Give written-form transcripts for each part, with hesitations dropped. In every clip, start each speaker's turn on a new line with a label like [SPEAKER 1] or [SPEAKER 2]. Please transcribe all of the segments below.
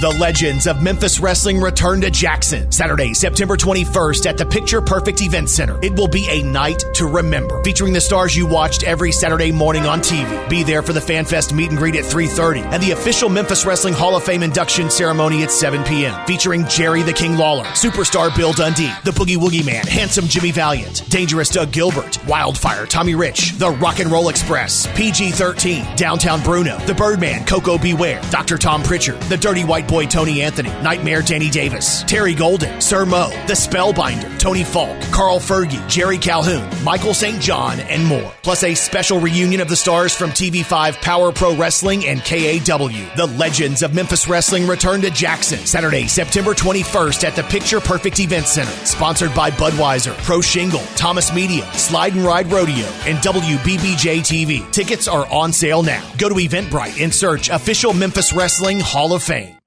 [SPEAKER 1] The legends of Memphis Wrestling return to Jackson, Saturday, September 21st at the Picture Perfect Event Center. It will be a night to remember, featuring the stars you watched every Saturday morning on TV. Be there for the FanFest meet and greet at 3:30 and the official Memphis Wrestling Hall of Fame induction ceremony at 7 p.m. featuring Jerry the King Lawler, Superstar Bill Dundee, the Boogie Woogie Man, Handsome Jimmy Valiant, Dangerous Doug Gilbert, Wildfire Tommy Rich, the Rock and Roll Express, PG-13, Downtown Bruno, the Birdman Coco Beware, Dr. Tom Pritchard, the Dirty White Boy Tony Anthony, Nightmare Danny Davis, Terry Golden, Sir Mo, the Spellbinder, Tony Falk, Carl Fergie, Jerry Calhoun, Michael St. John, and more. Plus a special reunion of the stars from TV5 Power Pro Wrestling and KAW. The legends of Memphis Wrestling return to Jackson, Saturday, September 21st at the Picture Perfect Event Center. Sponsored by Budweiser, Pro Shingle, Thomas Media, Slide and Ride Rodeo, and WBBJ TV. Tickets are on sale now. Go to Eventbrite and search Official Memphis Wrestling Hall of Fame.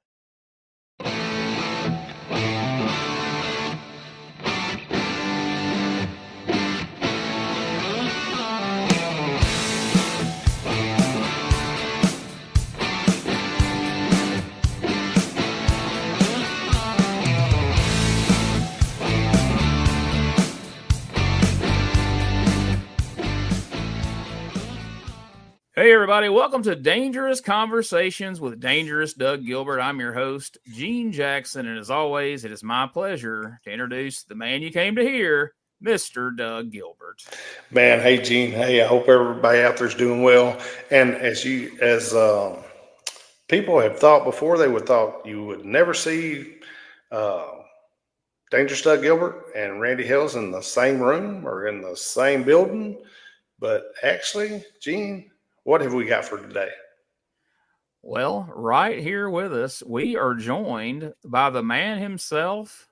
[SPEAKER 2] Hey, everybody. Welcome to Dangerous Conversations with Dangerous Doug Gilbert. I'm your host, Gene Jackson, and as always, it is my pleasure to introduce the man you came to hear, Mr. Doug Gilbert.
[SPEAKER 3] Man, hey, Gene. Hey, I hope everybody out there is doing well. And as people have thought before, they would thought you would never see Dangerous Doug Gilbert and Randy Hales in the same room or in the same building. But actually, Gene, what have we got for today?
[SPEAKER 2] Well, right here with us, we are joined by the man himself,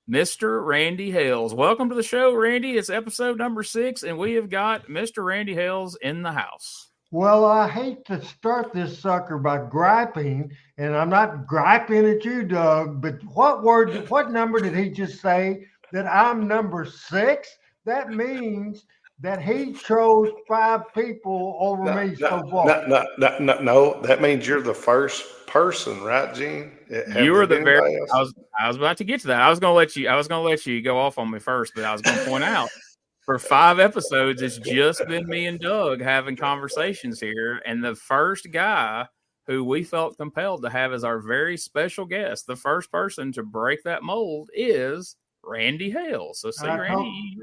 [SPEAKER 2] Mr. Randy Hales. Welcome to the show, Randy. It's episode number 6, and we have got Mr. Randy Hales in the house.
[SPEAKER 4] Well, I hate to start this sucker by griping, and I'm not griping at you, Doug, but what number did he just say? That I'm number 6? That means that he chose 5 people over me so far.
[SPEAKER 3] No, that means you're the first person, right, Gene?
[SPEAKER 2] You were the very. I was about to get to that. I was going to let you go off on me first, but I was going to point out for 5 episodes, it's just been me and Doug having conversations here, and the first guy who we felt compelled to have as our very special guest, the first person to break that mold, is Randy Hales. So, see, Randy.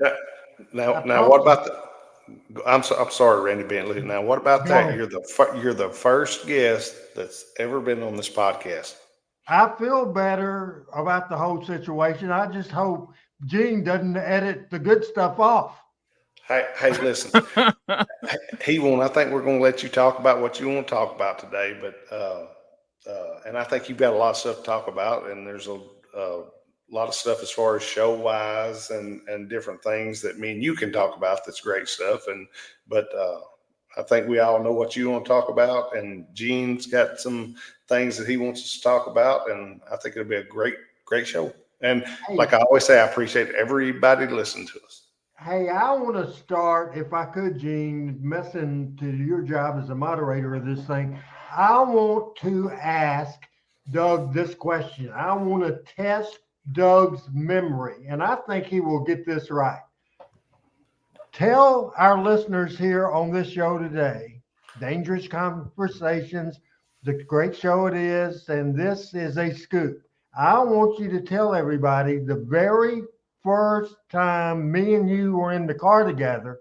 [SPEAKER 3] Now, what about the? I'm sorry, Randy Bentley. Now, what about that? You're the first guest that's ever been on this podcast.
[SPEAKER 4] I feel better about the whole situation. I just hope Gene doesn't edit the good stuff off.
[SPEAKER 3] Hey, listen. He won't. I think we're going to let you talk about what you want to talk about today. But and I think you've got a lot of stuff to talk about, and there's a lot of stuff as far as show wise and different things that me and you can talk about. That's great stuff. But I think we all know what you want to talk about, and Gene's got some things that he wants us to talk about. And I think it'll be a great show. And like I always say, I appreciate everybody listening to us.
[SPEAKER 4] Hey, I want to start, if I could, Gene, messing to your job as a moderator of this thing. I want to ask Doug this question. I want to test Doug's memory, and I think he will get this right. Tell our listeners here on this show today, Dangerous Conversations, the great show it is, and this is a scoop. I want you to tell everybody the very first time me and you were in the car together,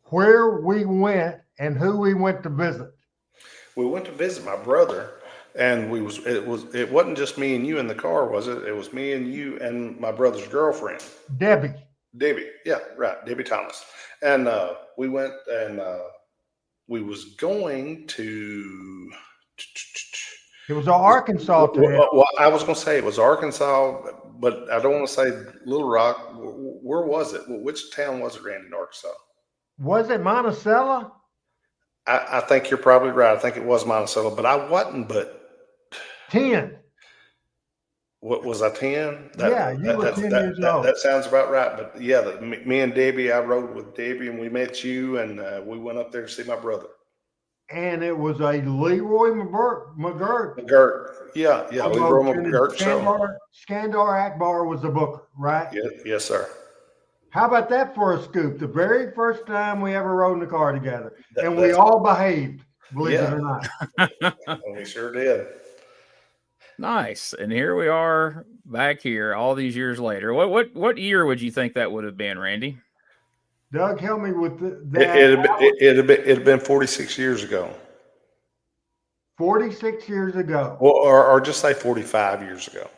[SPEAKER 4] where we went and who we went to visit.
[SPEAKER 3] We went to visit my brother. And it wasn't just me and you in the car, was it? It was me and you and my brother's girlfriend.
[SPEAKER 4] Debbie,
[SPEAKER 3] yeah, right. Debbie Thomas. And we went and we was going to.
[SPEAKER 4] It was Arkansas.
[SPEAKER 3] Well, I was going to say it was Arkansas, but I don't want to say Little Rock. Where was it? Which town was it, Randy, in Arkansas?
[SPEAKER 4] Was it Monticello?
[SPEAKER 3] I think you're probably right. I think it was Monticello, but I wasn't but
[SPEAKER 4] 10.
[SPEAKER 3] What was I, 10?
[SPEAKER 4] You were 10 years old.
[SPEAKER 3] That sounds about right. But yeah, me and Debbie, I rode with Debbie and we met you and we went up there to see my brother.
[SPEAKER 4] and it was a Leroy McGirt
[SPEAKER 3] Yeah, Leroy
[SPEAKER 4] promotion, and
[SPEAKER 3] McGirt show.
[SPEAKER 4] Skandar Akbar was the booker, right?
[SPEAKER 3] Yes, sir.
[SPEAKER 4] How about that for a scoop? The very first time we ever rode in the car together, and we
[SPEAKER 3] That's-
[SPEAKER 4] all behaved, believe it
[SPEAKER 3] Yeah.
[SPEAKER 4] or not.
[SPEAKER 3] And we sure did.
[SPEAKER 2] Nice. And here we are back here all these years later. What year would you think that would have been, Randy?
[SPEAKER 4] Doug, help me with that.
[SPEAKER 3] It'd been 46 years ago.
[SPEAKER 4] 46 years ago.
[SPEAKER 3] Well, or just say 45 years ago.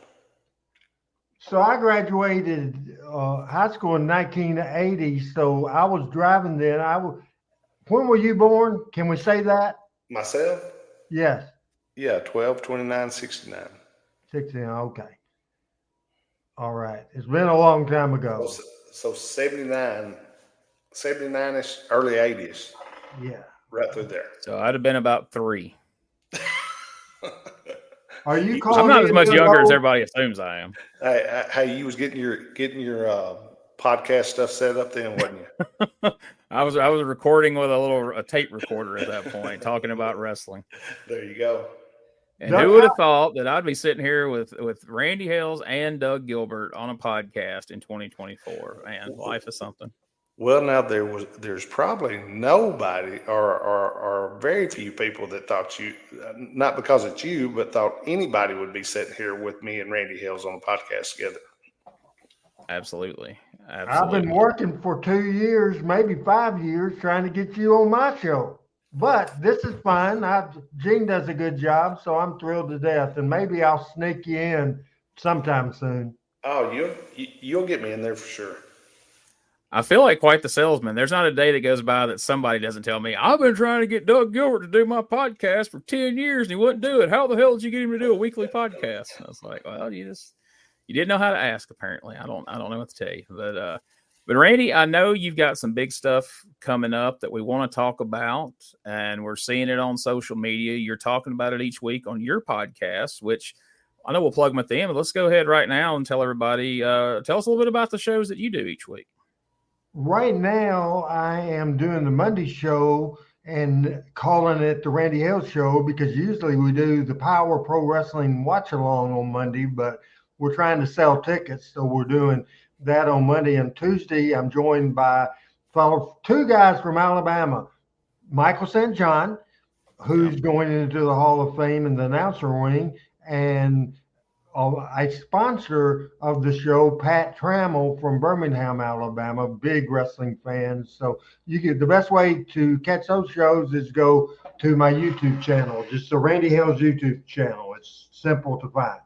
[SPEAKER 4] So I graduated high school in 1980. So I was driving then. When were you born? Can we say that?
[SPEAKER 3] Myself?
[SPEAKER 4] Yes.
[SPEAKER 3] Yeah, 12/29/69.
[SPEAKER 4] 69. Okay. All right. It's been a long time ago.
[SPEAKER 3] So 79-ish, early 80s.
[SPEAKER 4] Yeah.
[SPEAKER 3] Right through there.
[SPEAKER 2] So I'd have been about 3.
[SPEAKER 4] Are you calling?
[SPEAKER 2] I'm not as much younger as everybody assumes I am.
[SPEAKER 3] Hey, you was getting your podcast stuff set up then, wasn't you?
[SPEAKER 2] I was recording with a tape recorder at that point, talking about wrestling.
[SPEAKER 3] There you go.
[SPEAKER 2] And who would have thought that I'd be sitting here with Randy Hales and Doug Gilbert on a podcast in 2024? Man, life is something.
[SPEAKER 3] Well, now there's probably nobody or very few people that thought you, not because it's you, but thought anybody would be sitting here with me and Randy Hales on a podcast together.
[SPEAKER 2] Absolutely.
[SPEAKER 4] I've been working for 2 years, maybe 5 years, trying to get you on my show. But this is fine. Gene does a good job, so I'm thrilled to death. And maybe I'll sneak you in sometime soon.
[SPEAKER 3] Oh, you'll get me in there for sure.
[SPEAKER 2] I feel like quite the salesman. There's not a day that goes by that somebody doesn't tell me, I've been trying to get Doug Gilbert to do my podcast for 10 years and he wouldn't do it. How the hell did you get him to do a weekly podcast? I was like, well, you didn't know how to ask, apparently. I don't know what to tell you. But Randy, I know you've got some big stuff coming up that we want to talk about, and we're seeing it on social media. You're talking about it each week on your podcast, which I know we'll plug them at the end, but let's go ahead right now and tell everybody, tell us a little bit about the shows that you do each week.
[SPEAKER 4] Right now, I am doing the Monday show and calling it the Randy Hales Show because usually we do the Power Pro Wrestling Watch Along on Monday, but we're trying to sell tickets, so we're doing that on Monday. And Tuesday, I'm joined by two guys from Alabama, Michael St. John, who's going into the Hall of Fame in the announcer ring, and a sponsor of the show, Pat Trammell from Birmingham, Alabama, big wrestling fans. So the best way to catch those shows is go to my YouTube channel, just the Randy Hales YouTube channel. It's simple to find.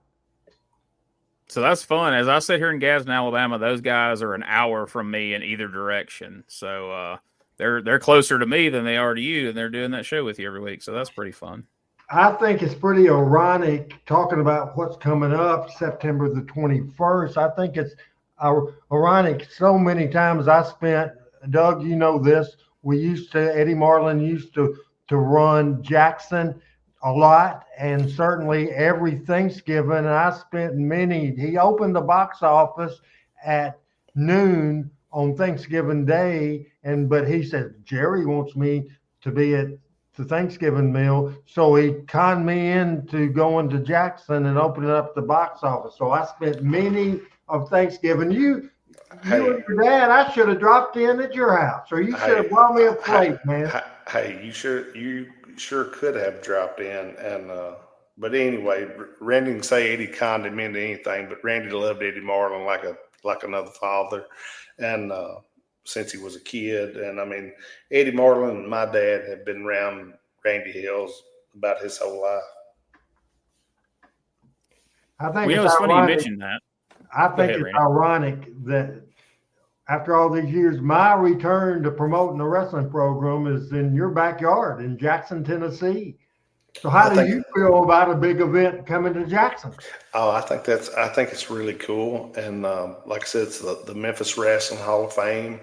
[SPEAKER 2] So that's fun. As I sit here in Gadsden, Alabama, those guys are an hour from me in either direction. So they're closer to me than they are to you, and they're doing that show with you every week. So that's pretty fun.
[SPEAKER 4] I think it's pretty ironic talking about what's coming up September the 21st. I think it's ironic. So many times I spent, Doug, you know this, Eddie Marlin used to run Jackson a lot, and certainly every Thanksgiving. I spent he opened the box office at noon on Thanksgiving Day, but he said, Jerry wants me to be at the Thanksgiving meal, so he conned me into going to Jackson and opening up the box office. So I spent many of Thanksgiving. You and your dad, I should have dropped in at your house, or you should have brought me a plate, man.
[SPEAKER 3] Hey, you sure could have dropped in, and but anyway, Randy can say Eddie conned him into anything, but Randy loved Eddie Marlin like another father, and since he was a kid, and I mean, Eddie Marlin and my dad have been around Randy Hales about his whole life.
[SPEAKER 4] I think
[SPEAKER 2] it's funny you mentioned that.
[SPEAKER 4] I think it's ironic that after all these years, my return to promoting the wrestling program is in your backyard in Jackson, Tennessee. So how do you feel about a big event coming to Jackson?
[SPEAKER 3] Oh, I think it's really cool. And like I said, it's the Memphis Wrestling Hall of Fame.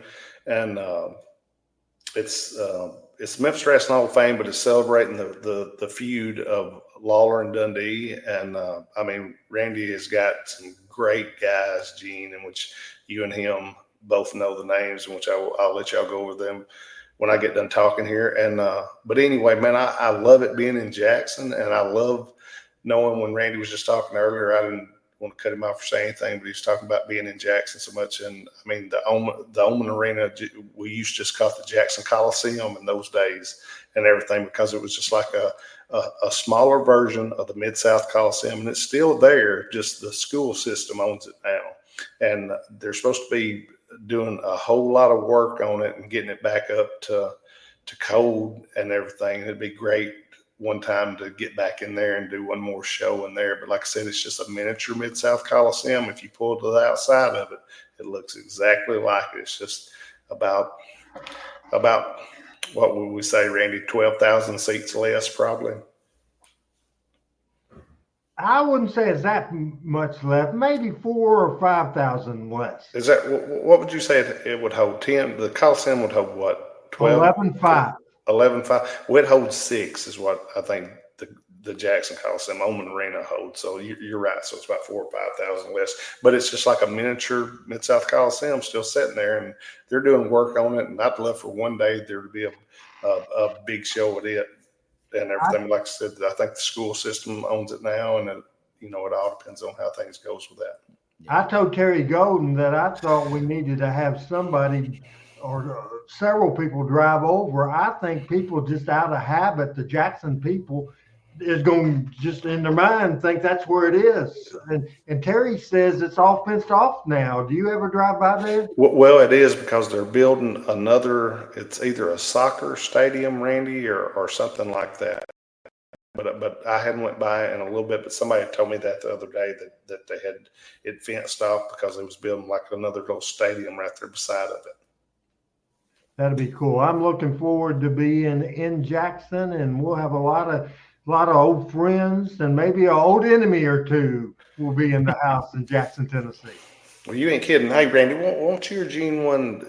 [SPEAKER 3] And it's Memphis Wrestling Hall of Fame, but it's celebrating the feud of Lawler and Dundee. And I mean, Randy has got some great guys, Gene, in which you and him both know the names, in which I'll let y'all go over them when I get done talking here. And but anyway, man, I love it being in Jackson, and I love knowing when Randy was just talking earlier. I didn't want to cut him off for saying anything, but he was talking about being in Jackson so much. And I mean, the Oman Arena, we used to just call it the Jackson Coliseum in those days and everything, because it was just like a smaller version of the Mid-South Coliseum, and it's still there. Just the school system owns it now, and they're supposed to be doing a whole lot of work on it and getting it back up to code and everything. It'd be great one time to get back in there and do one more show in there. But like I said, it's just a miniature Mid-South Coliseum. If you pull to the outside of it, it looks exactly like it. It's just about what would we say, Randy, 12,000 seats less probably?
[SPEAKER 4] I wouldn't say it's that much left. Maybe 4,000 or 5,000 less.
[SPEAKER 3] Is that, what would you say it would hold? 10? The Coliseum would hold what? 12?
[SPEAKER 4] 11,500.
[SPEAKER 3] 11,500. Well, it holds 6 is what I think the Jackson Coliseum, Oman Arena holds. So you're right. So it's about 4,000 or 5,000 less. But it's just like a miniature Mid-South Coliseum still sitting there, and they're doing work on it. And I'd love for one day there to be a big show with it and everything. Like I said, I think the school system owns it now, and it all depends on how things goes with that.
[SPEAKER 4] I told Terry Golden that I thought we needed to have somebody or several people drive over. I think people just out of habit, the Jackson people, is going to just in their mind think that's where it is. And Terry says it's all fenced off now. Do you ever drive by there?
[SPEAKER 3] Well, it is, because they're building another, it's either a soccer stadium, Randy, or something like that. But I hadn't went by in a little bit, but somebody told me that the other day that they had it fenced off because they was building like another little stadium right there beside of it.
[SPEAKER 4] That'd be cool. I'm looking forward to being in Jackson, and we'll have a lot of old friends, and maybe an old enemy or two will be in the house in Jackson, Tennessee.
[SPEAKER 3] Well, you ain't kidding. Hey, Randy, won't you or Gene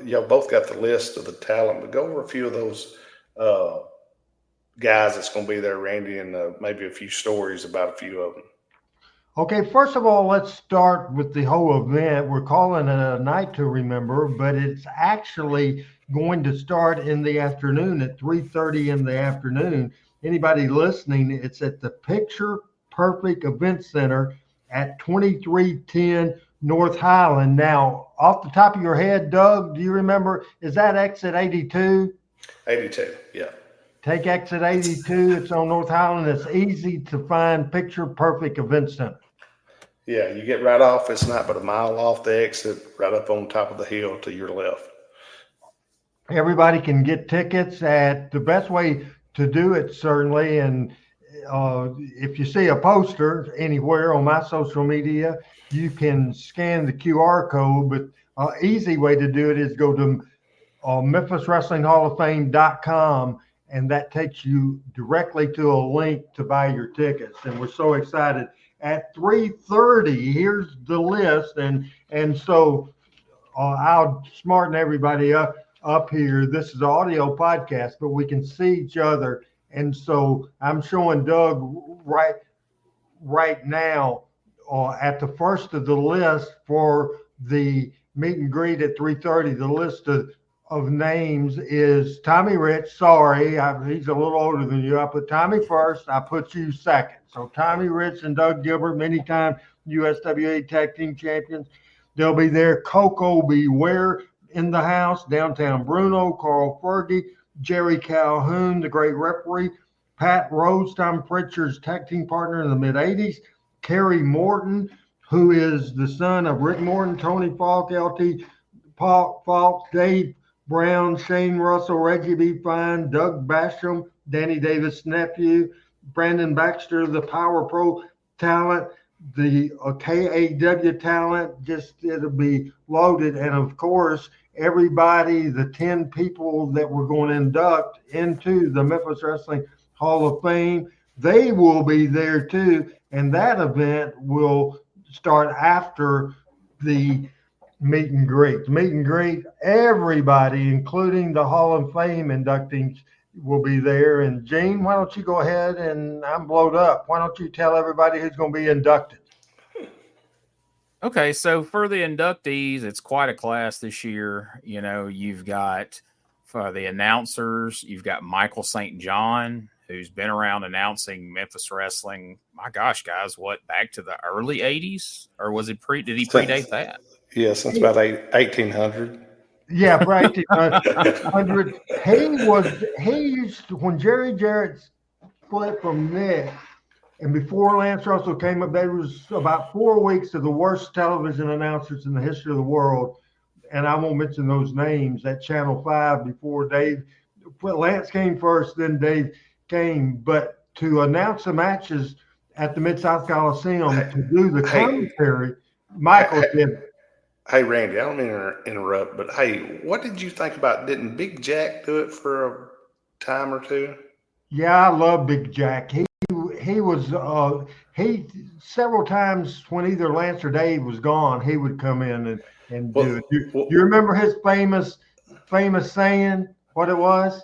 [SPEAKER 3] y'all both got the list of the talent, but go over a few of those guys that's going to be there, Randy, and maybe a few stories about a few of them.
[SPEAKER 4] Okay, first of all, let's start with the whole event. We're calling it a night to remember, but it's actually going to start in the afternoon at 3:30 in the afternoon. Anybody listening, it's at the Picture Perfect Event Center at 2310 North Highland. Now, off the top of your head, Doug, do you remember, is that exit 82?
[SPEAKER 3] 82, yeah.
[SPEAKER 4] Take exit 82. It's on North Highland. It's easy to find Picture Perfect Event Center.
[SPEAKER 3] Yeah, you get right off. It's not but a mile off the exit, right up on top of the hill to your left.
[SPEAKER 4] Everybody can get tickets at the best way to do it, certainly. And if you see a poster anywhere on my social media, you can scan the QR code. But easy way to do it is go to Memphis Wrestling Hall of Fame.com, and that takes you directly to a link to buy your tickets. And we're so excited. At 3:30, here's the list, and so I'll smarten everybody up here. This is an audio podcast, but we can see each other. And so I'm showing Doug right now at the first of the list for the meet and greet at 3:30. The list of names is Tommy Rich. Sorry, he's a little older than you. I put Tommy first. I put you second. So Tommy Rich and Doug Gilbert, many-time USWA Tag Team Champions. They'll be there. Coco Beware in the house. Downtown Bruno, Carl Fergie, Jerry Calhoun, the great referee, Pat Rhodes, Tom Pritchard's tag team partner in the mid-'80s, Kerry Morton, who is the son of Rick Morton, Tony Falk, LT Falk, Dave Brown, Shane Russell, Reggie B. Fine, Doug Basham, Danny Davis' nephew, Brandon Baxter, the Power Pro talent, the KAW talent. It'll be loaded. And of course, everybody, the 10 people that we're going to induct into the Memphis Wrestling Hall of Fame, they will be there too. And that event will start after the meet and greet. Meet and greet, everybody, including the Hall of Fame inductees, will be there. And Gene, why don't you go ahead, and I'm blowed up. Why don't you tell everybody who's going to be inducted?
[SPEAKER 2] Okay, so for the inductees, it's quite a class this year. You've got For the announcers, you've got Michael St. John, who's been around announcing Memphis Wrestling. My gosh, guys, what, back to the early 80s? Or was it did he predate that?
[SPEAKER 3] Yeah, since about 1800.
[SPEAKER 4] Yeah, for 1800. He used to, when Jerry Jarrett split from Nick, and before Lance Russell came up, there was about 4 weeks of the worst television announcers in the history of the world. And I won't mention those names at Channel 5 before Dave. Lance came first, then Dave came. But to announce the matches at the Mid-South Coliseum, to do the commentary, Michael did.
[SPEAKER 3] Hey, Randy, I don't mean to interrupt, but hey, what did you think about, didn't Big Jack do it for a time or two?
[SPEAKER 4] Yeah, I love Big Jack. He was several times when either Lance or Dave was gone, he would come in and do it. Do you remember his famous saying, what it was?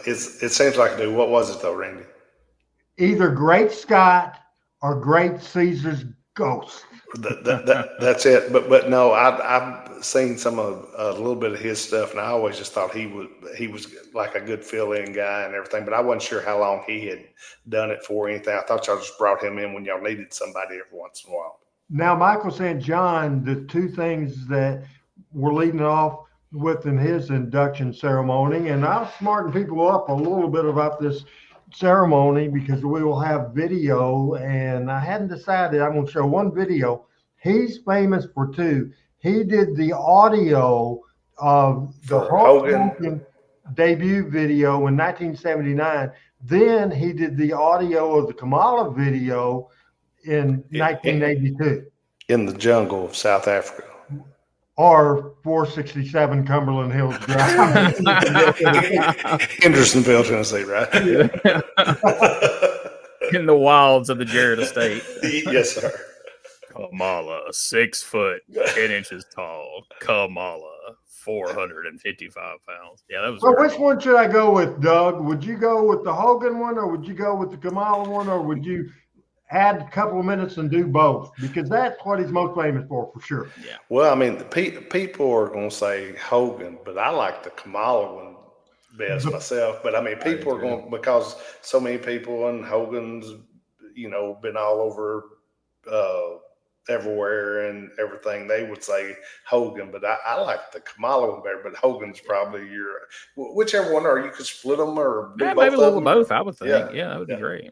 [SPEAKER 3] It seems like I do. What was it though, Randy?
[SPEAKER 4] Either Great Scott or Great Caesar's ghost.
[SPEAKER 3] That's it. But no, I've seen some of a little bit of his stuff, and I always just thought he was like a good fill-in guy and everything. But I wasn't sure how long he had done it for or anything. I thought y'all just brought him in when y'all needed somebody every once in a while.
[SPEAKER 4] Now, Michael St. John, the two things that we're leading off with in his induction ceremony, and I'll smarten people up a little bit about this ceremony because we will have video, and I hadn't decided. I'm going to show one video. He's famous for two. He did the audio of the Hogan debut video in 1979. Then he did the audio of the Kamala video in 1982.
[SPEAKER 3] In the jungle of South Africa.
[SPEAKER 4] Or 467 Cumberland Hills Drive.
[SPEAKER 3] Hendersonville, Tennessee, right?
[SPEAKER 2] In the wilds of the Jarrett estate.
[SPEAKER 3] Yes, sir.
[SPEAKER 2] Kamala, 6 foot, 10 inches tall. Kamala, 455 pounds. Yeah, that was.
[SPEAKER 4] So which one should I go with, Doug? Would you go with the Hogan one, or would you go with the Kamala one, or would you add a couple of minutes and do both? Because that's what he's most famous for sure.
[SPEAKER 2] Yeah.
[SPEAKER 3] Well, I mean, people are going to say Hogan, but I like the Kamala one best myself. But I mean, people are going, because so many people, and Hogan's, been all over everywhere and everything, they would say Hogan, but I like the Kamala one better. But Hogan's probably whichever one, or you could split them or do both.
[SPEAKER 2] Maybe a little of both, I would think. Yeah, that would be great.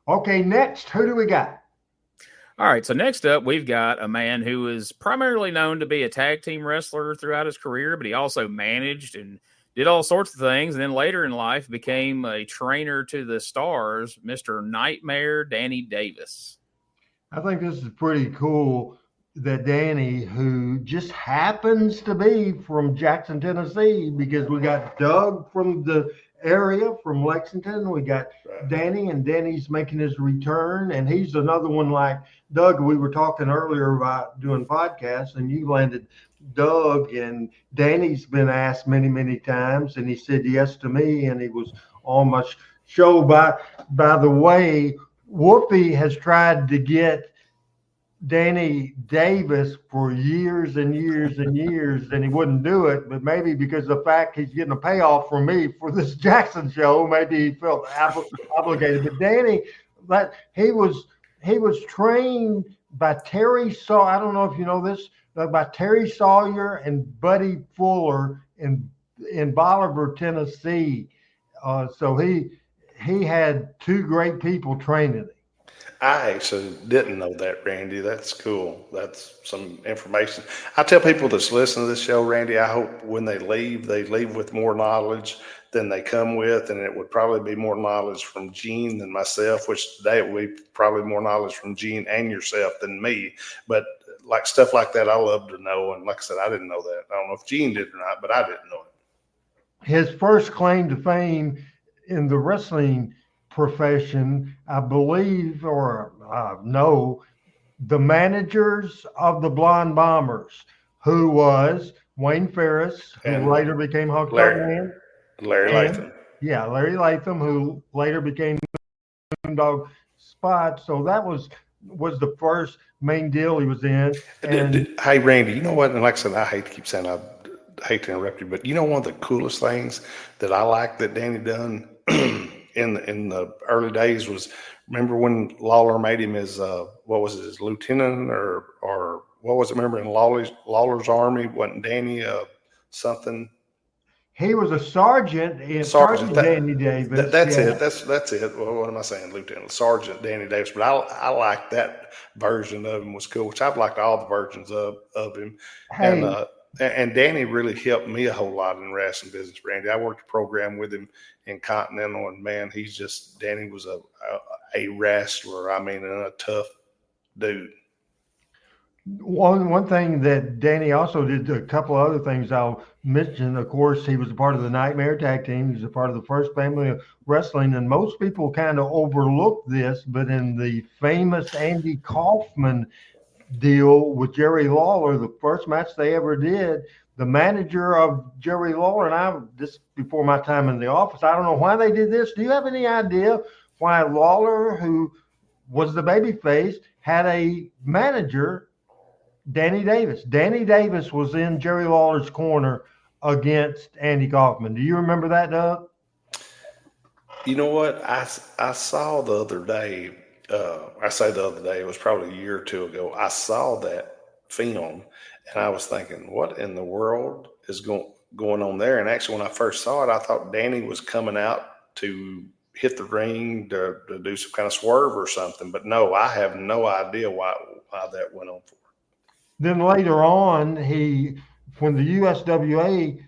[SPEAKER 4] Okay, next, who do we got?
[SPEAKER 2] All right, so next up, we've got a man who is primarily known to be a tag team wrestler throughout his career, but he also managed and did all sorts of things, and then later in life became a trainer to the stars, Mr. Nightmare Danny Davis.
[SPEAKER 4] I think this is pretty cool that Danny, who just happens to be from Jackson, Tennessee, because we got Doug from the area from Lexington. We got Danny, and Danny's making his return, and he's another one like Doug. We were talking earlier about doing podcasts, and you landed Doug, and Danny's been asked many, many times, and he said yes to me, and he was on my show. By the way, Whoopi has tried to get Danny Davis for years and years and years, and he wouldn't do it. But maybe because of the fact he's getting a payoff from me for this Jackson show, maybe he felt obligated. But Danny, he was trained by Terry Sawyer. I don't know if you know this, by Terry Sawyer and Buddy Fuller in Bolivar, Tennessee. So he had two great people training him.
[SPEAKER 3] I actually didn't know that, Randy. That's cool. That's some information. I tell people that's listening to this show, Randy, I hope when they leave with more knowledge than they come with. And it would probably be more knowledge from Gene than myself, which today it would be probably more knowledge from Gene and yourself than me. But like stuff like that, I love to know. And like I said, I didn't know that. I don't know if Gene did or not, but I didn't know it.
[SPEAKER 4] His first claim to fame in the wrestling profession, I believe, or know, the managers of the Blonde Bombers, who was Wayne Ferris, who later became Hulk Hogan.
[SPEAKER 3] Larry Latham.
[SPEAKER 4] Yeah, Larry Latham, who later became Dog Spot. So that was the first main deal he was in.
[SPEAKER 3] And hey, Randy, you know what? And like I said, I hate to keep saying hate to interrupt you, but you know, one of the coolest things that I like that Danny done in the early days was, remember when Lawler made him his what was it, his lieutenant or what was it? Remember in Lawler's army, wasn't Danny something?
[SPEAKER 4] He was a sergeant in
[SPEAKER 3] Sergeant
[SPEAKER 4] Danny Davis.
[SPEAKER 3] That's it. That's it. Well, what am I saying? Lieutenant Sergeant Danny Davis. But I like that version of him was cool, which I've liked all the versions of him.
[SPEAKER 4] Hey,
[SPEAKER 3] And Danny really helped me a whole lot in wrestling business, Randy. I worked a program with him in Continental, and man, Danny was a wrestler. I mean, and a tough dude.
[SPEAKER 4] One thing that Danny also did, a couple of other things I'll mention. Of course, he was a part of the Nightmare Tag Team. He was a part of the First Family of Wrestling, and most people kind of overlook this, but in the famous Andy Kaufman deal with Jerry Lawler, the first match they ever did, the manager of Jerry Lawler, and this before my time in the office, I don't know why they did this. Do you have any idea why Lawler, who was the babyface, had a manager, Danny Davis? Danny Davis was in Jerry Lawler's corner against Andy Kaufman. Do you remember that, Doug?
[SPEAKER 3] You know what? I saw the other day, I say the other day, it was probably a year or two ago. I saw that film and I was thinking, what in the world is going on there? And actually, when I first saw it, I thought Danny was coming out to hit the ring to do some kind of swerve or something. But no, I have no idea why that went on for.
[SPEAKER 4] Then later on, when the USWA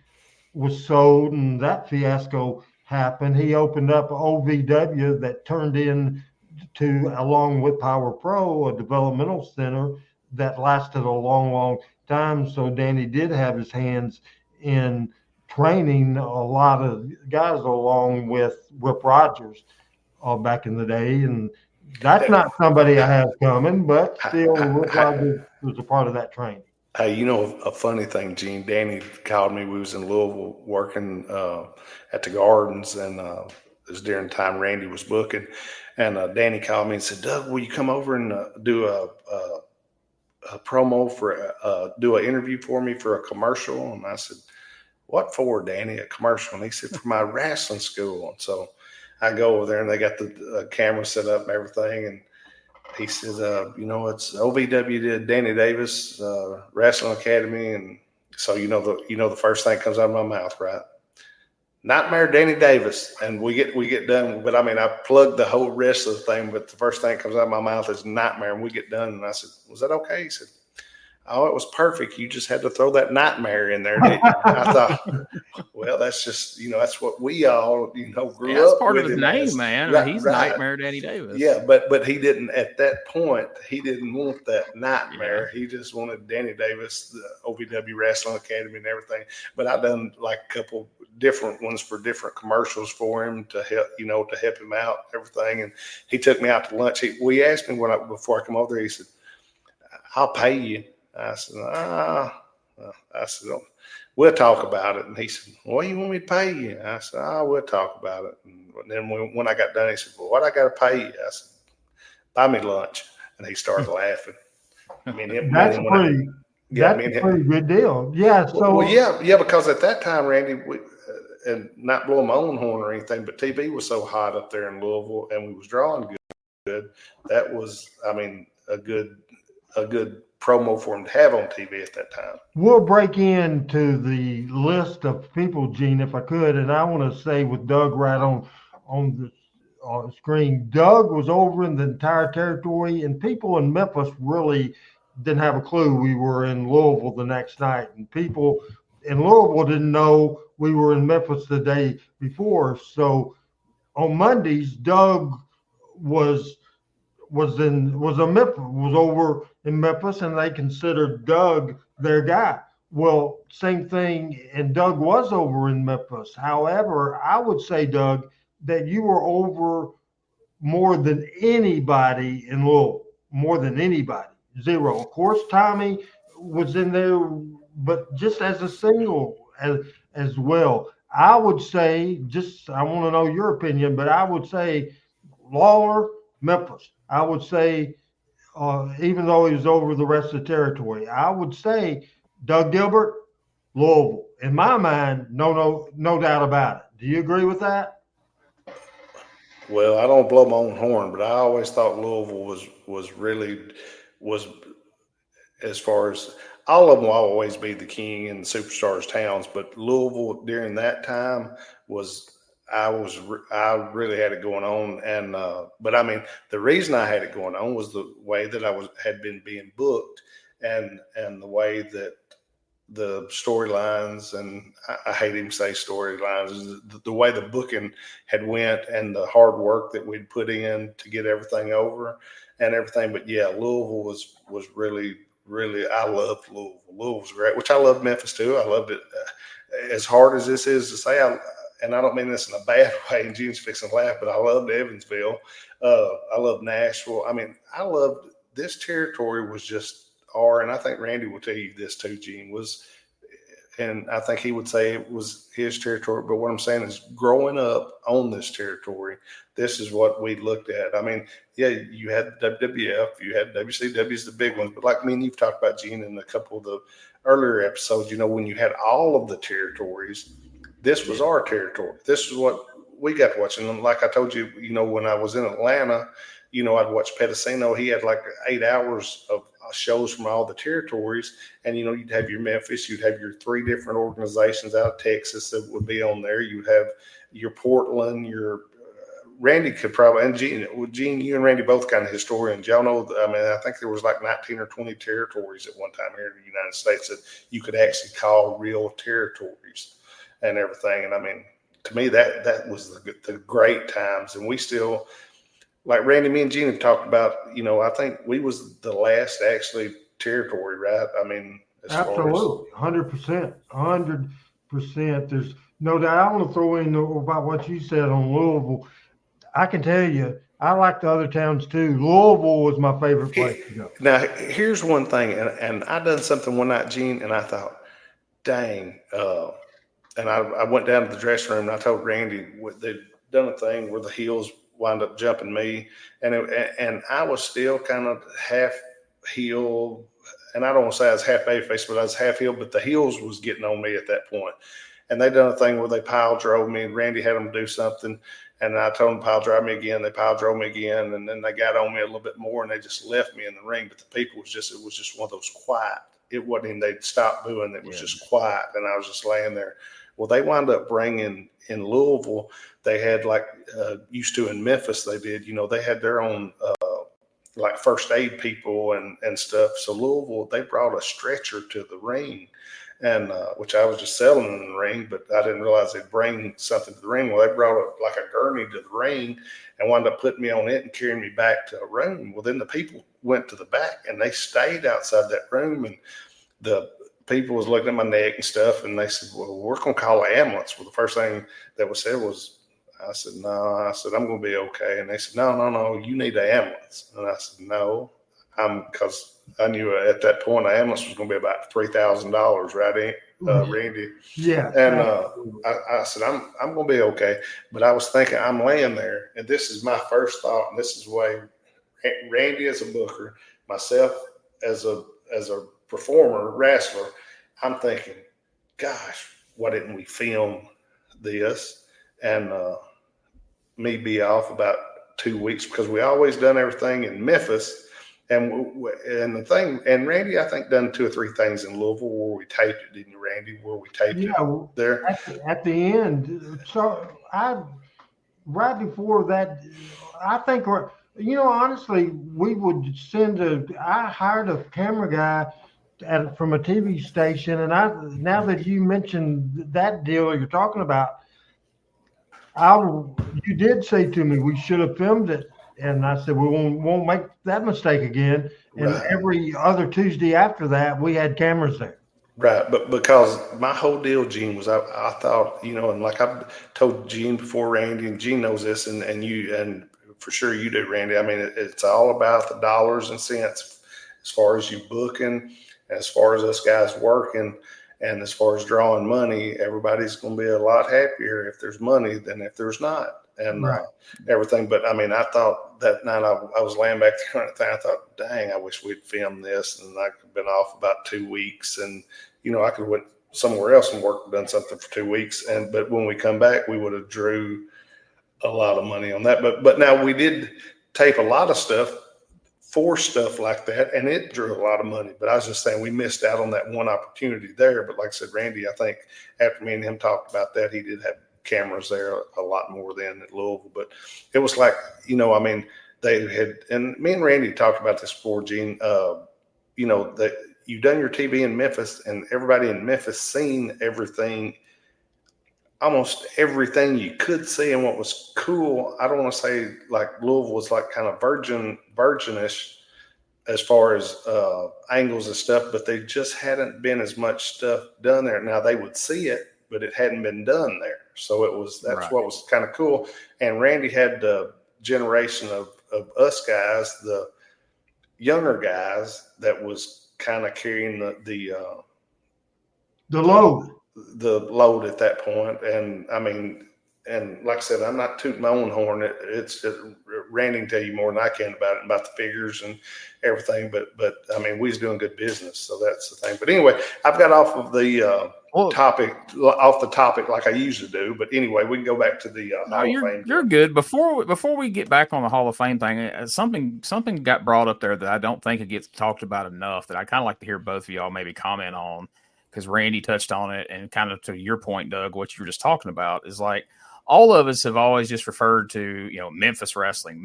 [SPEAKER 4] was sold and that fiasco happened, he opened up OVW that turned into, along with Power Pro, a developmental center that lasted a long, long time. So Danny did have his hands in training a lot of guys along with Rip Rogers back in the day. And that's not somebody I have coming, but still, Rip Rogers was a part of that training.
[SPEAKER 3] Hey, you know, a funny thing, Gene, Danny called me. We was in Louisville working at the Gardens, and it was during the time Randy was booking. And Danny called me and said, Doug, will you come over and do a promo do an interview for me for a commercial? And I said, what for, Danny, a commercial? And he said, for my wrestling school. And so I go over there and they got the camera set up and everything. And he says, you know, it's OVW did Danny Davis Wrestling Academy. And so, the first thing that comes out of my mouth, right? Nightmare Danny Davis. And we get done. But I mean, I plugged the whole rest of the thing, but the first thing that comes out of my mouth is Nightmare. And we get done. And I said, was that okay? He said, oh, it was perfect. You just had to throw that Nightmare in there, didn't you? I thought, well, that's just, that's what we all, grew up with.
[SPEAKER 2] That's part of his name, man. Right, he's right. Nightmare Danny Davis.
[SPEAKER 3] Yeah, but he didn't, at that point, he didn't want that Nightmare. Yeah. He just wanted Danny Davis, the OVW Wrestling Academy and everything. But I done like a couple different ones for different commercials for him to help, to help him out, everything. And he took me out to lunch. We asked him before I come over there, he said, I'll pay you. I said, we'll talk about it. And he said, what do you want me to pay you? I said, we'll talk about it. And then when I got done, he said, well, what I got to pay you? I said, buy me lunch. And he started laughing. I mean,
[SPEAKER 4] that's a pretty good deal. Yeah. So
[SPEAKER 3] yeah, because at that time, Randy, and not blowing my own horn or anything, but TV was so hot up there in Louisville, and we was drawing good. That was, I mean, a good promo for him to have on TV at that time.
[SPEAKER 4] We'll break into the list of people, Gene, if I could, and I want to say with Doug right on the screen, Doug was over in the entire territory, and people in Memphis really didn't have a clue we were in Louisville the next night, and people in Louisville didn't know we were in Memphis the day before. So on Mondays, Doug was over in Memphis, and they considered Doug their guy. Well, same thing, and Doug was over in Memphis. However, I would say, Doug, that you were over more than anybody in Louisville, more than anybody. Zero. Of course, Tommy was in there, but just as a single as well. I would say, I want to know your opinion, but I would say Lawler, Memphis. I would say, even though he was over the rest of the territory, I would say Doug Gilbert, Louisville. in my mind, no doubt about it. Do you agree with that?
[SPEAKER 3] Well, I don't blow my own horn, but I always thought Louisville was as far as all of them will always be the king and superstars towns, but Louisville during that time I really had it going on, and but I mean the reason I had it going on was the way that had been being booked, and the way that the storylines, and I hate even say storylines, the way the booking had went and the hard work that we'd put in to get everything over and everything. But yeah, Louisville was really, I loved Louisville. Louisville was great, which I loved Memphis too. I loved it. As hard as this is to say, and I don't mean this in a bad way, and Gene's fixing to laugh, but I loved Evansville. I loved Nashville. I mean, I loved this territory was just and I think Randy will tell you this too, Gene, and I think he would say it was his territory. But what I'm saying is growing up on this territory, this is what we looked at. I mean, yeah, you had WWF, you had WCW's the big ones, but like me and you've talked about, Gene, in a couple of the earlier episodes, when you had all of the territories, this was our territory. This is what we got to watch. And like I told you, when I was in Atlanta, I'd watch Pedicino. He had like 8 hours of shows from all the territories. And, you'd have your Memphis, you'd have your 3 different organizations out of Texas that would be on there. You'd have your Portland, your Randy could probably, and Gene, you and Randy both kind of historians. Y'all know, I mean, I think there was like 19 or 20 territories at one time here in the United States that you could actually call real territories and everything. And I mean, to me, that was the great times. And we still, like Randy, me and Gene have talked about, I think we was the last actually territory, right? I mean,
[SPEAKER 4] absolutely, 100%, 100%. There's no doubt. I want to throw in about what you said on Louisville. I can tell you, I like the other towns too. Louisville was my favorite place to go.
[SPEAKER 3] Now, here's one thing, and I done something one night, Gene, and I thought, dang, and I went down to the dressing room and I told Randy they'd done a thing where the heels wound up jumping me, and I was still kind of half heel, and I don't want to say I was half babyface, but I was half heel, but the heels was getting on me at that point. And they done a thing where they pile drove me, and Randy had them do something, and I told them pile drive me again. They pile drove me again, and then they got on me a little bit more, and they just left me in the ring. But the people it was just one of those quiet. It wasn't even they'd stop booing. It was just quiet, and I was just laying there. Well, they wound up bringing in Louisville. They had like used to in Memphis. They did, they had their own like first aid people and stuff. So Louisville, they brought a stretcher to the ring, and which I was just selling in the ring, but I didn't realize they'd bring something to the ring. Well, they brought a gurney to the ring and wound up putting me on it and carrying me back to a room. Well, then the people went to the back and they stayed outside that room, and the people was looking at my neck and stuff, and they said, well, we're going to call an ambulance. Well, the first thing that was said was, I said, no. I said, I'm going to be okay. And they said, no, you need an ambulance. And I said, no, because I knew at that point an ambulance was going to be about $3,000, right, Randy?
[SPEAKER 4] Yeah.
[SPEAKER 3] And I said, I'm going to be okay. But I was thinking, I'm laying there, and this is my first thought, and this is the way Randy as a booker, myself as a performer, wrestler, I'm thinking, gosh, why didn't we film this and me be off about 2 weeks, because we always done everything in Memphis, and the thing, and Randy, I think, done 2 or 3 things in Louisville where we taped it, didn't you, Randy? Where we taped it there
[SPEAKER 4] at the end. So right before that, I think honestly, we would I hired a camera guy from a TV station, and now that you mentioned that deal you're talking about, you did say to me we should have filmed it, and I said we won't make that mistake again. And right. Every other Tuesday after that, we had cameras there.
[SPEAKER 3] Right, but because my whole deal, Gene, was I thought, and like I told Gene before, Randy, and Gene knows this, and you, and for sure you do, Randy. I mean, it's all about the dollars and cents as far as you booking, as far as us guys working, and as far as drawing money. Everybody's going to be a lot happier if there's money than if there's not, and right. Everything. But I mean, I thought that night I was laying back there and I thought, dang, I wish we'd filmed this, and I could have been off about 2 weeks, and I could have went somewhere else and done something for 2 weeks. But when we come back, we would have drew a lot of money on that. But now we did tape a lot of stuff for stuff like that, and it drew a lot of money. But I was just saying we missed out on that one opportunity there. But like I said, Randy, I think after me and him talked about that, he did have cameras there a lot more than at Louisville. But it was like, I mean, they had, and me and Randy talked about this before, Gene, that you've done your TV in Memphis, and everybody in Memphis seen everything, almost everything you could see. And what was cool, I don't want to say like Louisville was like kind of virginish as far as angles and stuff, but they just hadn't been as much stuff done there. Now they would see it, but it hadn't been done there. So that's right. What was kind of cool. And Randy had the generation of us guys, the younger guys, that was kind of carrying the load at that point. And I mean, and like I said, I'm not tooting my own horn. It's Randy can tell you more than I can about the figures and everything. But I mean, we was doing good business, so that's the thing. But anyway, I've got off of the topic like I usually do. But anyway, we can go back to the Hall of Fame.
[SPEAKER 2] You're good. Before we get back on the Hall of Fame thing, something got brought up there that I don't think it gets talked about enough, that I kind of like to hear both of y'all maybe comment on, because Randy touched on it, and kind of to your point, Doug, what you were just talking about is like, all of us have always just referred to, Memphis Wrestling.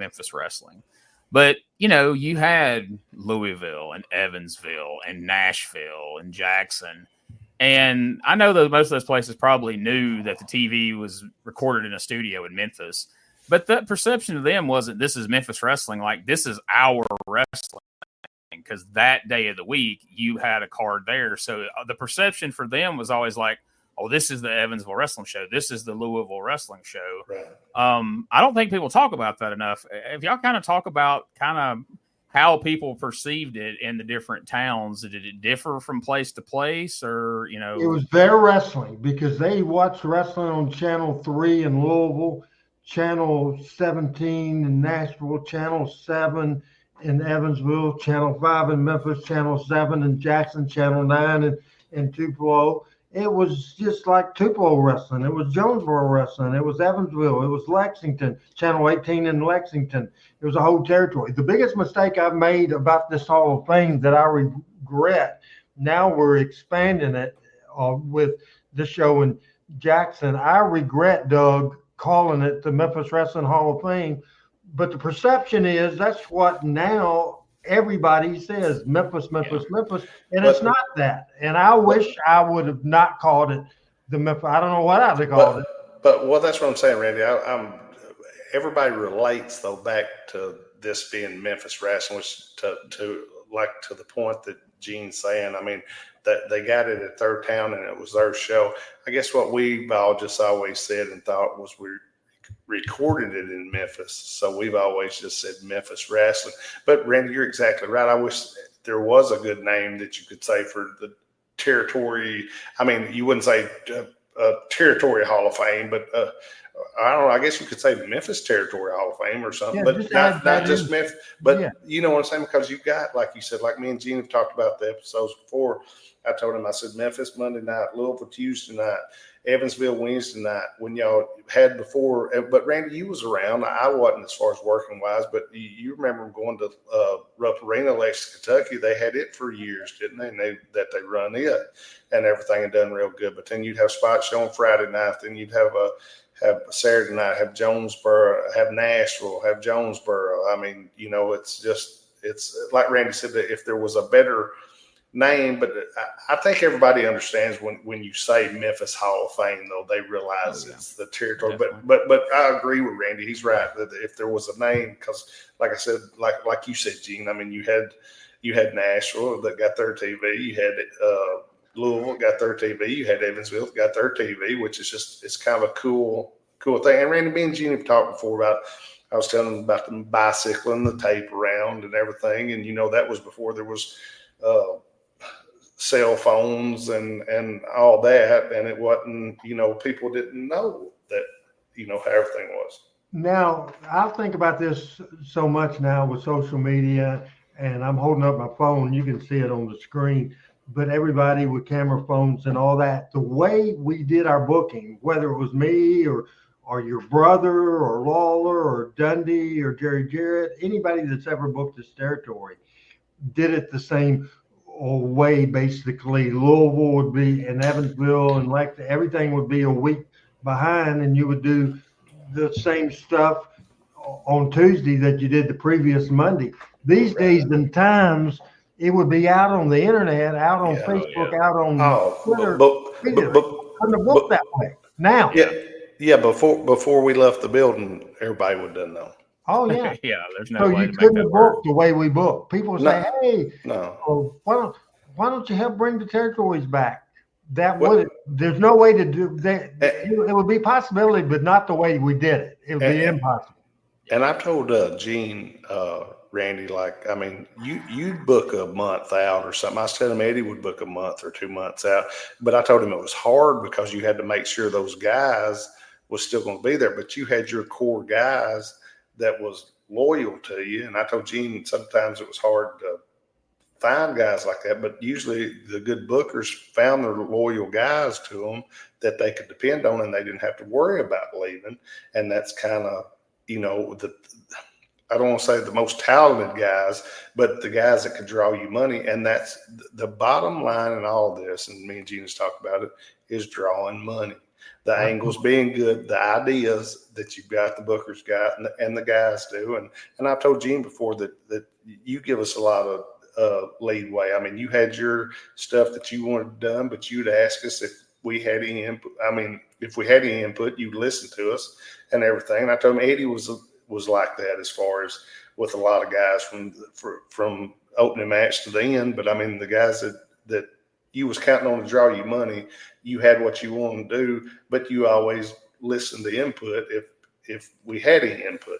[SPEAKER 2] But, you had Louisville and Evansville and Nashville and Jackson. And I know that most of those places probably knew that the TV was recorded in a studio in Memphis. But the perception of them wasn't, this is Memphis Wrestling, like this is our wrestling. Because that day of the week, you had a card there. So the perception for them was always like, oh, this is the Evansville Wrestling Show. This is the Louisville Wrestling Show.
[SPEAKER 3] Right.
[SPEAKER 2] I don't think people talk about that enough. If y'all kind of talk about kind of how people perceived it in the different towns, did it differ from place to place, or,
[SPEAKER 4] It was their wrestling, because they watched wrestling on Channel 3 in Louisville, Channel 17 in Nashville, Channel 7 in Evansville, Channel 5 in Memphis, Channel 7 in Jackson, Channel 9 in Tupelo. It was just like Tupelo wrestling. It was Jonesboro wrestling. It was Evansville. It was Lexington, Channel 18 in Lexington. It was a whole territory. The biggest mistake I've made about this Hall of Fame that I regret, now we're expanding it with this show in Jackson. I regret, Doug, calling it the Memphis Wrestling Hall of Fame. But the perception is that's what now everybody says, Memphis, and it's not that. And I wish I would have not called it the Memphis. I don't know what I'd have called it.
[SPEAKER 3] But well, that's what I'm saying, Randy. Everybody relates though back to this being Memphis Wrestling, which to the point that Gene's saying. I mean, that they got it at their town and it was their show. I guess what we've all just always said and thought was we recorded it in Memphis, so we've always just said Memphis Wrestling. But Randy, you're exactly right. I wish there was a good name that you could say for the territory. I mean, you wouldn't say Territory Hall of Fame, but I don't know. I guess you could say Memphis Territory Hall of Fame or something, but not just Memphis. But you know what I'm saying? Because you've got, like you said, like me and Gene have talked about the episodes before. I told him, I said, Memphis Monday night, Louisville Tuesday night, Evansville Wednesday night, when y'all had before. But Randy, you was around. I wasn't as far as working wise, but you remember going to Rupp Arena, Lexington, Kentucky. They had it for years, didn't they? And they run it and everything had done real good. But then you'd have spot show on Friday night. Then you'd have Saturday night, have Jonesboro, have Nashville, have Jonesboro. I mean, it's like Randy said, that if there was a better name, but I think everybody understands when you say Memphis Hall of Fame, though, they realize it's the territory. Definitely. But I agree with Randy. He's right that if there was a name, because like I said, like you said, Gene, I mean, you had Nashville that got their TV, you had Louisville got their TV, you had Evansville got their TV, which is it's kind of a cool thing. And Randy, me and Gene have talked before about. I was telling them about the bicycle and the tape around and everything, and that was before there was cell phones and all that, and it wasn't, people didn't know that, how everything was.
[SPEAKER 4] Now, I think about this so much now with social media, and I'm holding up my phone. You can see it on the screen. but everybody with camera phones and all that. The way we did our booking, whether it was me or your brother or Lawler or Dundee or Jerry Jarrett, anybody that's ever booked this territory did it the same way. Basically, Louisville would be in Evansville and everything would be a week behind, and you would do the same stuff on Tuesday that you did the previous Monday. These days and times, it would be out on the internet, out on Facebook, out on Twitter. Couldn't have booked that way. Now,
[SPEAKER 3] before we left the building, everybody would have known.
[SPEAKER 4] Oh yeah,
[SPEAKER 2] yeah. There's no
[SPEAKER 4] so
[SPEAKER 2] way
[SPEAKER 4] you
[SPEAKER 2] to make
[SPEAKER 4] couldn't
[SPEAKER 2] that
[SPEAKER 4] have
[SPEAKER 2] work.
[SPEAKER 4] booked the way we book. People say, "Hey,
[SPEAKER 3] no,
[SPEAKER 4] why don't you help bring the territories back?" There's no way to do that. It would be a possibility, but not the way we did it. It would be impossible.
[SPEAKER 3] And I told Gene, Randy, you book a month out or something. I said Eddie would book a month or 2 months out, but I told him it was hard because you had to make sure those guys was still going to be there, but you had your core guys that was loyal to you. And I told Gene sometimes it was hard to find guys like that, but usually the good bookers found their loyal guys to them that they could depend on and they didn't have to worry about leaving. And that's kind of, I don't want to say the most talented guys, but the guys that could draw you money. And that's the bottom line in all this. And me and Gene has talked about it, is drawing money. The angles being good, the ideas that you've got, the bookers got, and the guys do. And I've told Gene before that you give us a lot of leadway. I mean, you had your stuff that you wanted done, but you'd ask us if we had any input. I mean, if we had any input, you'd listen to us and everything. And I told him Eddie was like that as far as with a lot of guys from opening match to the end. But I mean, the guys that you was counting on to draw you money, you had what you wanted to do, but you always listened to input if we had any input.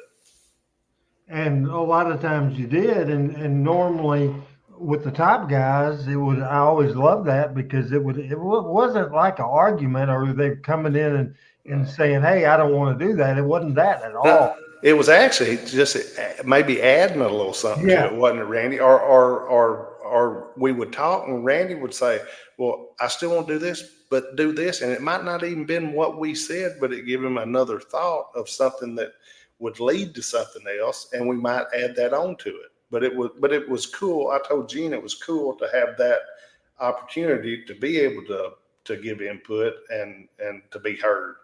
[SPEAKER 4] And a lot of times you did, and normally with the top guys, I always loved that because it wasn't like an argument or they coming in and saying, "Hey, I don't want to do that." It wasn't that at all.
[SPEAKER 3] No, it was actually just maybe adding a little something to it, wasn't it, Randy? Or we would talk and Randy would say, "Well, I still want to do this, but do this," and it might not even been what we said, but it gave him another thought of something that would lead to something else, and we might add that on to it. But it was cool. I told Gene it was cool to have that opportunity to be able to give input and to be heard.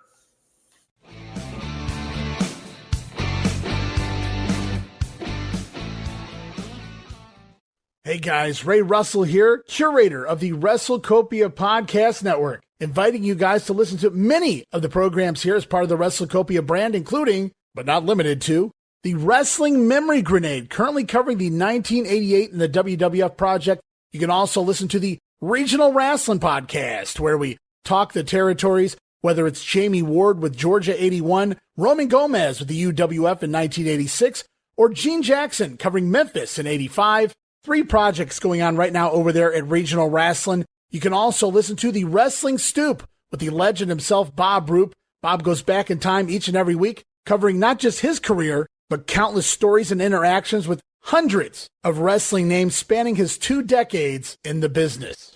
[SPEAKER 5] Hey guys, Ray Russell here, curator of the WrestleCopia Podcast Network, inviting you guys to listen to many of the programs here as part of the WrestleCopia brand, including, but not limited to, the Wrestling Memory Grenade, currently covering the 1988 and the WWF project. You can also listen to the Regional Wrestling Podcast, where we talk the territories, whether it's Jamie Ward with Georgia 81, Roman Gomez with the UWF in 1986, or Gene Jackson covering Memphis in 85. 3 projects going on right now over there at Regional Wrestling. You can also listen to the Wrestling Stoop with the legend himself, Bob Roop. Bob goes back in time each and every week, covering not just his career, but countless stories and interactions with hundreds of wrestling names spanning his 2 decades in the business.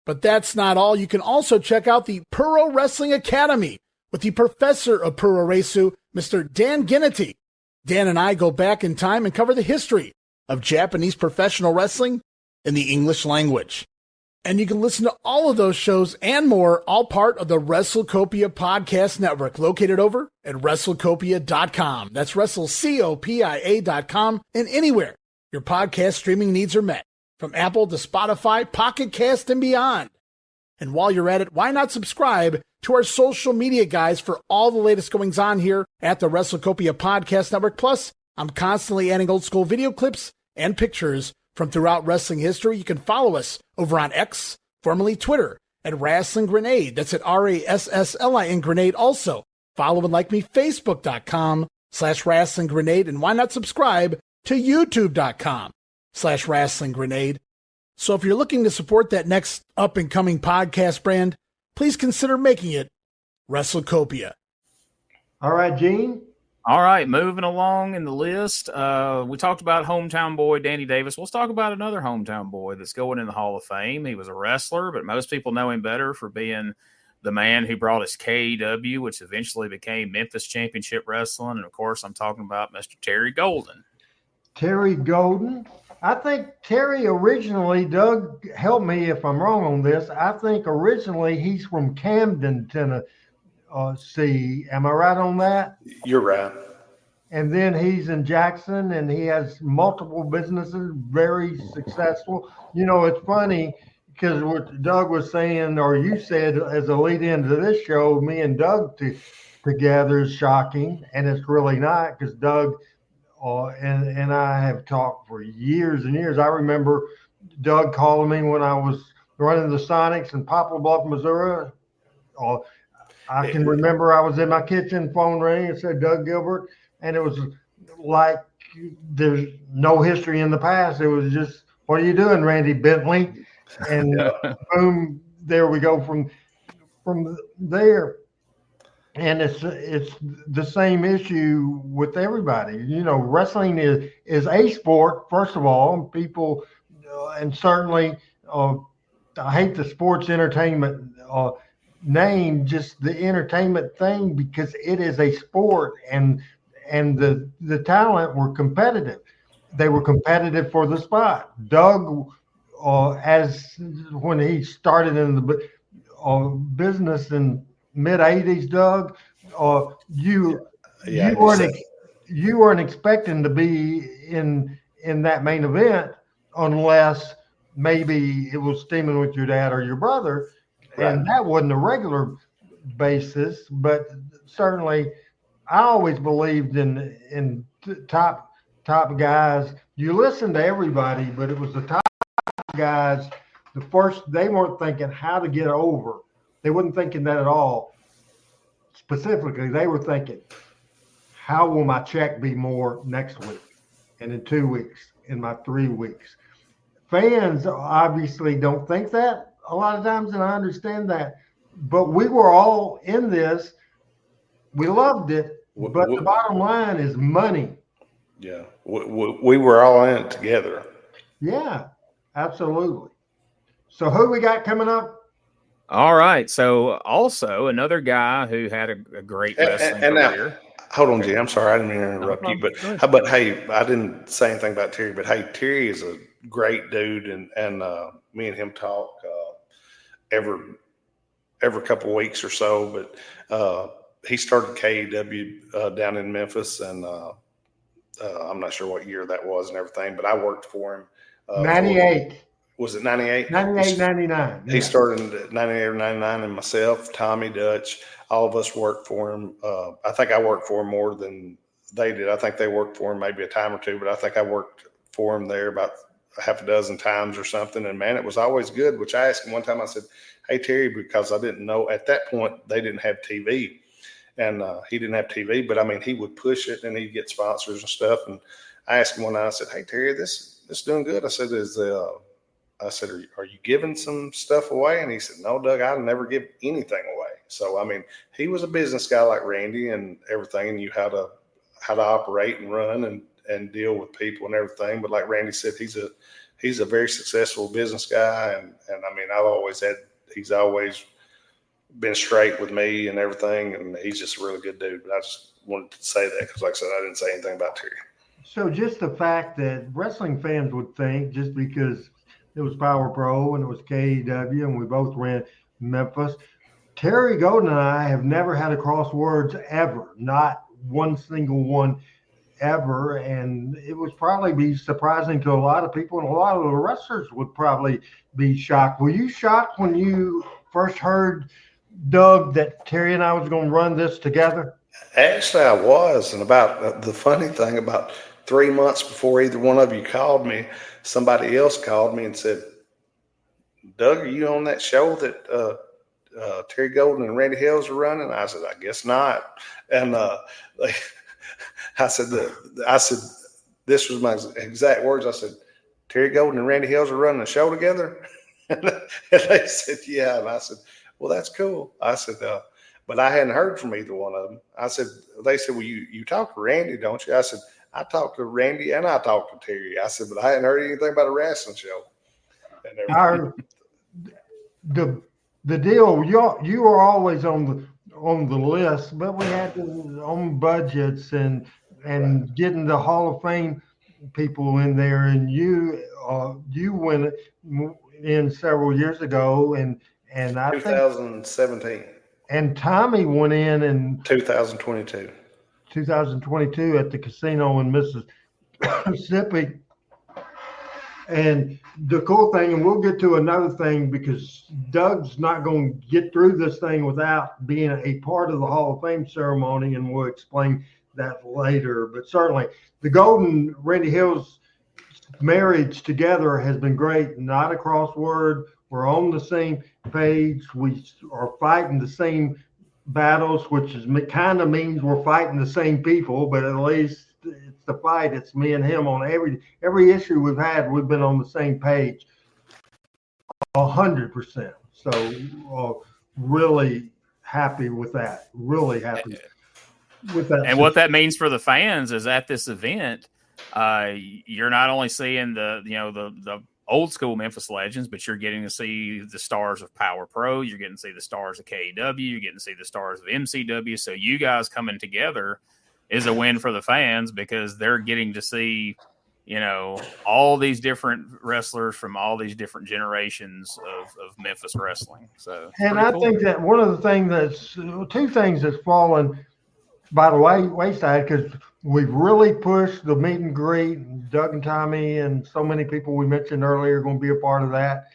[SPEAKER 5] But that's not all. You can also check out the Puro Wrestling Academy with the professor of Puro Resu, Mr. Dan Ginnity. Dan and I go back in time and cover the history of Japanese professional wrestling in the English language. And you can listen to all of those shows and more, all part of the WrestleCopia Podcast Network, located over at WrestleCopia.com. That's WrestleCopia.com, and anywhere your podcast streaming needs are met, from Apple to Spotify, Pocket Cast, and beyond. And while you're at it, why not subscribe to our social media guys for all the latest goings on here at the WrestleCopia Podcast Network. Plus, I'm constantly adding old school video clips and pictures from throughout wrestling history. You can follow us over on X, formerly Twitter, at Wrestling Grenade. That's at RASSLIN Grenade. Also, follow and like me, Facebook.com/Wrestling Grenade. And why not subscribe to YouTube.com/Wrestling Grenade. So if you're looking to support that next up and coming podcast brand, please consider making it WrestleCopia.
[SPEAKER 4] All right, Gene.
[SPEAKER 2] All right, moving along in the list. We talked about hometown boy Danny Davis. Let's talk about another hometown boy that's going in the Hall of Fame. He was a wrestler, but most people know him better for being the man who brought us KEW, which eventually became Memphis Championship Wrestling. And, of course, I'm talking about Mr. Terry Golden.
[SPEAKER 4] Terry Golden. I think Terry originally, Doug, help me if I'm wrong on this. I think originally he's from Camden, Tennessee. Am I right on that?
[SPEAKER 3] You're right.
[SPEAKER 4] And then he's in Jackson, and he has multiple businesses, very successful. You know, it's funny because what Doug was saying, or you said as a lead into this show, me and Doug together is shocking, and it's really not, because Doug and I have talked for years and years. I remember Doug calling me when I was running the Sonics in Poplar Bluff, Missouri. I can remember I was in my kitchen, phone rang, and said, Doug Gilbert. And it was like there's no history in the past. It was just, what are you doing, Randy Bentley? And boom, there we go from there. And it's the same issue with everybody. You know, wrestling is a sport, first of all. People, and certainly, I hate the sports entertainment name, just the entertainment thing, because it is a sport, and the talent were competitive. They were competitive for the spot. Doug, as when he started in the business in mid-'80s, Doug, you weren't expecting to be in that main event unless maybe it was steaming with your dad or your brother, right. And that wasn't a regular basis. But certainly, I always believed in top guys. You listen to everybody, but it was the top guys. The first, they weren't thinking how to get over. They weren't thinking that at all. Specifically, they were thinking, how will my check be more next week, and in 2 weeks, in my 3 weeks? Fans obviously don't think that a lot of times, and I understand that. But we were all in this. We loved it, but the bottom line is money.
[SPEAKER 3] Yeah, we were all in it together.
[SPEAKER 4] Yeah, absolutely. So who we got coming up?
[SPEAKER 2] All right. So also another guy who had a great wrestling career.
[SPEAKER 3] Now, hold on, Jay. I'm sorry, I didn't mean to interrupt you, but hey, I didn't say anything about Terry, but hey, Terry is a great dude, and me and him talk every couple of weeks or so. But he started KEW down in Memphis, and I'm not sure what year that was and everything, but I worked for him.
[SPEAKER 4] 98.
[SPEAKER 3] Was it 98?
[SPEAKER 4] 98, 99.
[SPEAKER 3] He started in 98 or 99, and myself, Tommy, Dutch, all of us worked for him. I think I worked for him more than they did. I think they worked for him maybe a time or two, but I think I worked for him there about half a dozen times or something. And, man, it was always good, which I asked him one time. I said, hey, Terry, because I didn't know at that point they didn't have TV. And he didn't have TV, but, I mean, he would push it, and he'd get sponsors and stuff. And I asked him one night, I said, hey, Terry, this is doing good. I said, are you giving some stuff away? And he said, no, Doug, I never give anything away. So, I mean, he was a business guy like Randy and everything, and knew how to operate and run and deal with people and everything. But like Randy said, he's a very successful business guy. And I mean, he's always been straight with me and everything. And he's just a really good dude. But I just wanted to say that because, like I said, I didn't say anything about Terry.
[SPEAKER 4] So just the fact that wrestling fans would think, just because it was Power Pro and it was KEW and we both ran Memphis, Terry Golden and I have never had a cross words ever, not one single one ever. And it would probably be surprising to a lot of people, and a lot of the wrestlers would probably be shocked. Were you shocked when you first heard, Doug, that Terry and I was going to run this together?
[SPEAKER 3] Actually, I was. And about the funny thing, about 3 months before either one of you called me, somebody else called me and said, Doug, are you on that show that Terry Golden and Randy Hales are running? I said, I guess not. And I said, this was my exact words. I said, Terry Golden and Randy Hales are running a show together? And they said, yeah. And I said, well, that's cool. I said, but I hadn't heard from either one of them. I said, they said, well, you talk to Randy, don't you? I said, I talked to Randy and I talked to Terry. I said, but I hadn't heard anything about a wrestling show.
[SPEAKER 4] The deal, you were always on the list, but we had to on budgets and getting the Hall of Fame people in there, and you went in several years ago, and I
[SPEAKER 3] 2017,
[SPEAKER 4] think, and Tommy went in
[SPEAKER 3] 2022
[SPEAKER 4] at the casino in Mississippi. And the cool thing, and we'll get to another thing because Doug's not going to get through this thing without being a part of the Hall of Fame ceremony, and we'll explain that later. But certainly, the Golden Randy Hales marriage together has been great. Not a crossword. We're on the same page. We are fighting the same battles, which is kind of means we're fighting the same people, but at least it's the fight. It's me and him on every issue we've had. We've been on the same page, 100%. So really happy with that. Really happy with that.
[SPEAKER 2] And what that means for the fans is at this event, you're not only seeing the old school Memphis legends, but you're getting to see the stars of Power Pro. You're getting to see the stars of KEW. You're getting to see the stars of MCW. So you guys coming together is a win for the fans because they're getting to see, all these different wrestlers from all these different generations of Memphis wrestling. So,
[SPEAKER 4] and I think that one of the things two things that's fallen by the wayside, because we've really pushed the meet and greet. Doug and Tommy and so many people we mentioned earlier are going to be a part of that.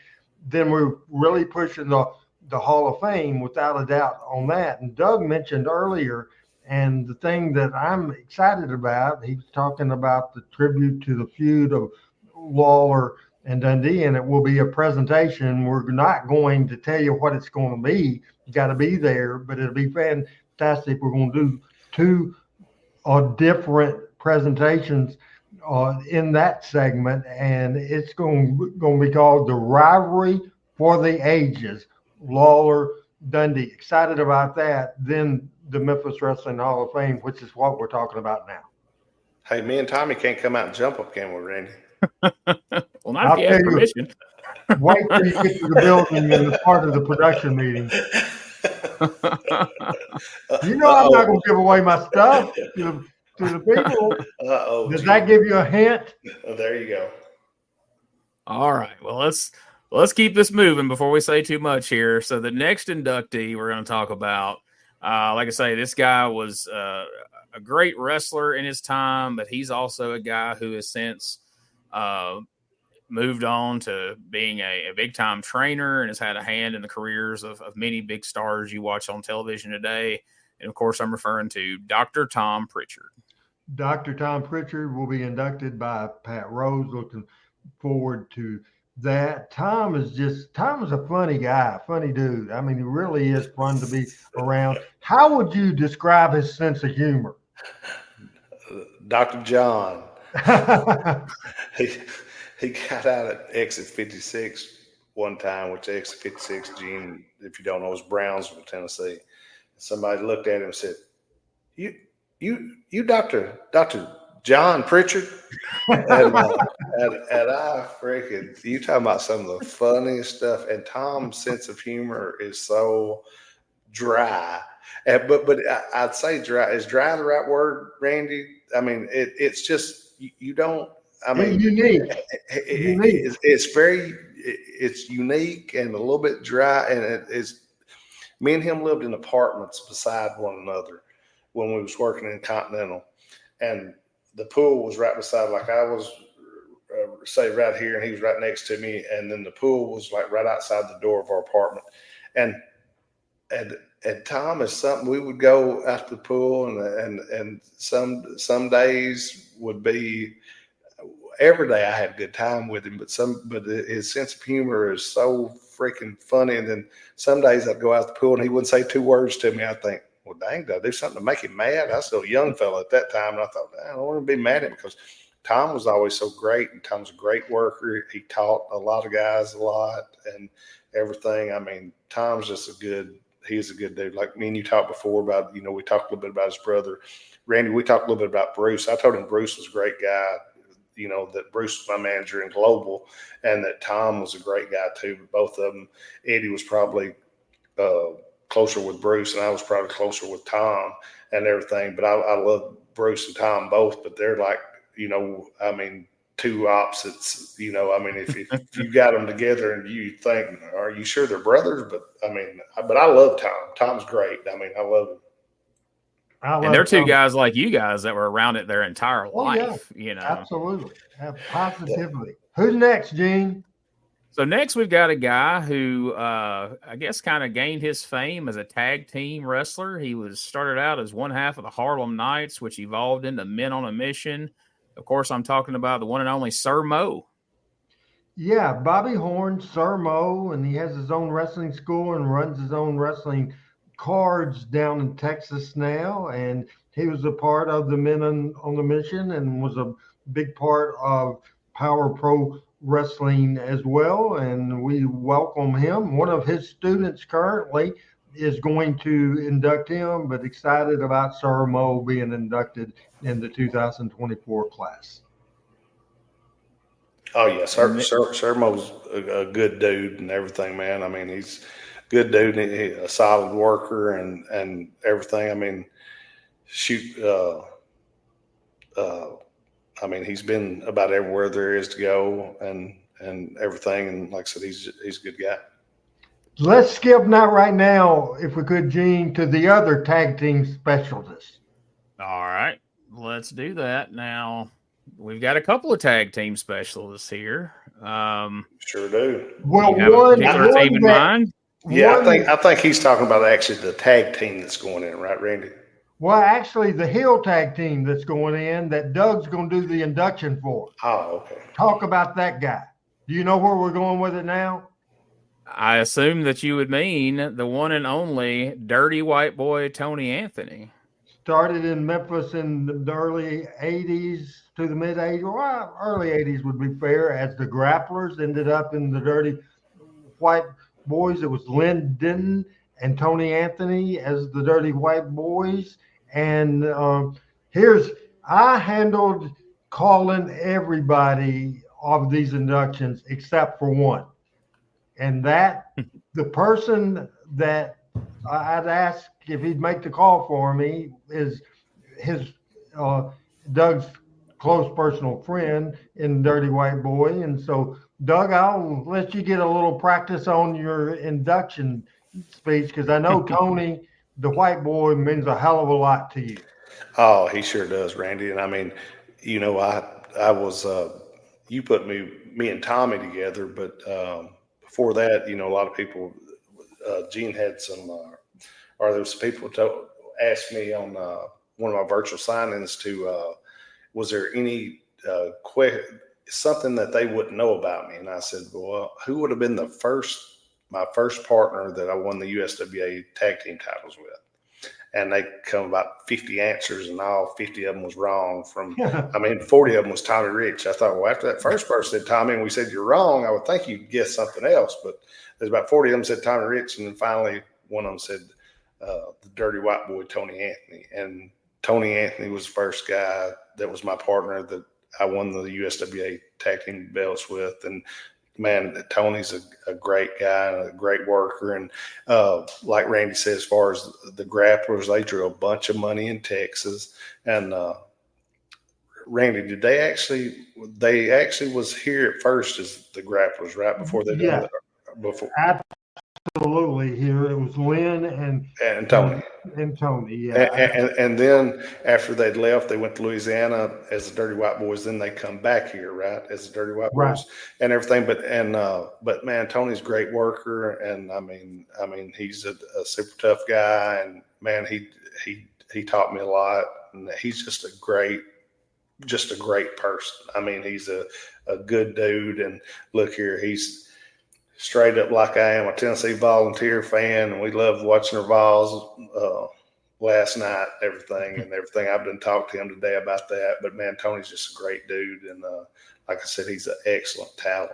[SPEAKER 4] Then we're really pushing the Hall of Fame without a doubt on that. And Doug mentioned earlier, and the thing that I'm excited about, he's talking about the tribute to the feud of Lawler and Dundee, and it will be a presentation. We're not going to tell you what it's going to be. You got to be there, but it'll be fantastic. We're going to do two different presentations in that segment, and it's going to be called The Rivalry for the Ages, Lawler, Dundee. Excited about that. Then the Memphis Wrestling Hall of Fame, which is what we're talking about now.
[SPEAKER 3] Hey, me and Tommy can't come out and jump up, can we, Randy?
[SPEAKER 2] Well, not if you have permission.
[SPEAKER 4] Wait till you get to the building and the part of the production meeting. I'm not going to give away my stuff to the people. Does that give you a hint?
[SPEAKER 3] Oh, there you go.
[SPEAKER 2] All right. Well, let's keep this moving before we say too much here. So the next inductee we're going to talk about, like I say, this guy was a great wrestler in his time, but he's also a guy who has since moved on to being a big-time trainer and has had a hand in the careers of many big stars you watch on television today. And, of course, I'm referring to Dr. Tom Pritchard.
[SPEAKER 4] Dr. Tom Pritchard will be inducted by Pat Rose. Looking forward to that. Tom is a funny guy, funny dude. I mean, he really is fun to be around. How would you describe his sense of humor?
[SPEAKER 3] Dr. John. He got out at exit 56 one time, which exit 56, Gene, if you don't know, is Brownsville, Tennessee. Somebody looked at him and said, you Dr. John Pritchard? and I freaking, you talking about some of the funniest stuff. And Tom's sense of humor is so dry. But I'd say dry. Is dry the right word, Randy? I mean, it's just, you don't, I mean,
[SPEAKER 4] unique.
[SPEAKER 3] It's unique and a little bit dry, and it's. Me and him lived in apartments beside one another when we was working in Continental, and the pool was right beside. Like I was, say right here, and he was right next to me, and then the pool was like right outside the door of our apartment, and Tom is something. We would go out to the pool, and some days would be. Every day I had a good time with him, but his sense of humor is so freaking funny. And then some days I'd go out the pool and he wouldn't say two words to me. I'd think, well, dang, did I do something to make him mad? I was still a young fella at that time. And I thought, I don't want to be mad at him because Tom was always so great. And Tom's a great worker. He taught a lot of guys a lot and everything. I mean, Tom's just a he is a good dude. Like me and you talked before about, we talked a little bit about his brother, Randy. We talked a little bit about Bruce. I told him Bruce was a great guy. That Bruce was my manager in Global, and that Tom was a great guy too. But both of them, Eddie was probably closer with Bruce, and I was probably closer with Tom and everything. But I love Bruce and Tom both, but they're like, two opposites. If you got them together and you think, are you sure they're brothers? But I love Tom. Tom's great. I love him.
[SPEAKER 2] And they're two guys like you guys that were around it their entire life,
[SPEAKER 4] Absolutely. Positively. Who's next, Gene?
[SPEAKER 2] So next we've got a guy who I guess kind of gained his fame as a tag team wrestler. He started out as one half of the Harlem Knights, which evolved into Men on a Mission. Of course, I'm talking about the one and only Sir Mo.
[SPEAKER 4] Yeah, Bobby Horn, Sir Mo, and he has his own wrestling school and runs his own wrestling cards down in Texas now. And he was a part of the Men on the Mission and was a big part of Power Pro Wrestling as well. And we welcome him. One of his students currently is going to induct him, but excited about Sir Mo being inducted in the 2024 class.
[SPEAKER 3] Oh, yeah. Sir Mo's a good dude and everything, man. He's a good dude, and he's a solid worker and everything. He's been about everywhere there is to go and everything. And like I said, he's a good guy.
[SPEAKER 4] Let's skip now right now, if we could, Gene, to the other tag team specialists.
[SPEAKER 2] All right. Let's do that. Now, we've got a couple of tag team specialists here.
[SPEAKER 3] Sure do.
[SPEAKER 4] Well,
[SPEAKER 2] one team in mind?
[SPEAKER 3] Yeah, I think he's talking about actually the tag team that's going in, right, Randy?
[SPEAKER 4] Well, actually, the heel tag team that's going in that Doug's going to do the induction for.
[SPEAKER 3] Oh, okay.
[SPEAKER 4] Talk about that guy. Do you know where we're going with it now?
[SPEAKER 2] I assume that you would mean the one and only Dirty White Boy Tony Anthony.
[SPEAKER 4] Started in Memphis in the early 80s to the mid 80s. Well, early 80s would be fair, as the Grapplers. Ended up in the Dirty White Boys. It was Lynn Denton and Tony Anthony as the Dirty White Boys. And I handled calling everybody of these inductions except for one. And that the person that I'd ask if he'd make the call for me is Doug's close personal friend in Dirty White Boy. And so, Doug, I'll let you get a little practice on your induction speech, because I know Tony, the White Boy, means a hell of a lot to you.
[SPEAKER 3] Oh, he sure does, Randy. And I was you put me and Tommy together, but before that, a lot of people, Gene had some, or there was some people asked me on one of my virtual signings was there any something that they wouldn't know about me? And I said, well, who would have been my first partner that I won the USWA tag team titles with? And they come about 50 answers, and all 50 of them was wrong. 40 of them was Tommy Rich. I thought, well, after that first person said Tommy, and we said you're wrong, I would think you'd guess something else. But there's about 40 of them said Tommy Rich, and then finally one of them said the Dirty White Boy, Tony Anthony. And Tony Anthony was the first guy that was my partner that I won the USWA tag team belts with. And man, Tony's a great guy and a great worker. And like Randy said, as far as the Grapplers, they drew a bunch of money in Texas. And Randy, they actually was here at first as the Grapplers, right? Before they did that. Before.
[SPEAKER 4] Absolutely. Here it was Lynn and
[SPEAKER 3] Tony.
[SPEAKER 4] And Tony, yeah.
[SPEAKER 3] And then after they'd left, they went to Louisiana as the Dirty White Boys. Then they come back here, right, as the Dirty White Boys and everything. But man, Tony's a great worker, and I mean he's a super tough guy, and man, he taught me a lot, and he's just a great person. I mean, he's a good dude, and look here, he's straight up like I am a Tennessee Volunteer fan, and we loved watching our Vols last night, everything. I've been talking to him today about that. But, man, Tony's just a great dude, and like I said, he's an excellent talent.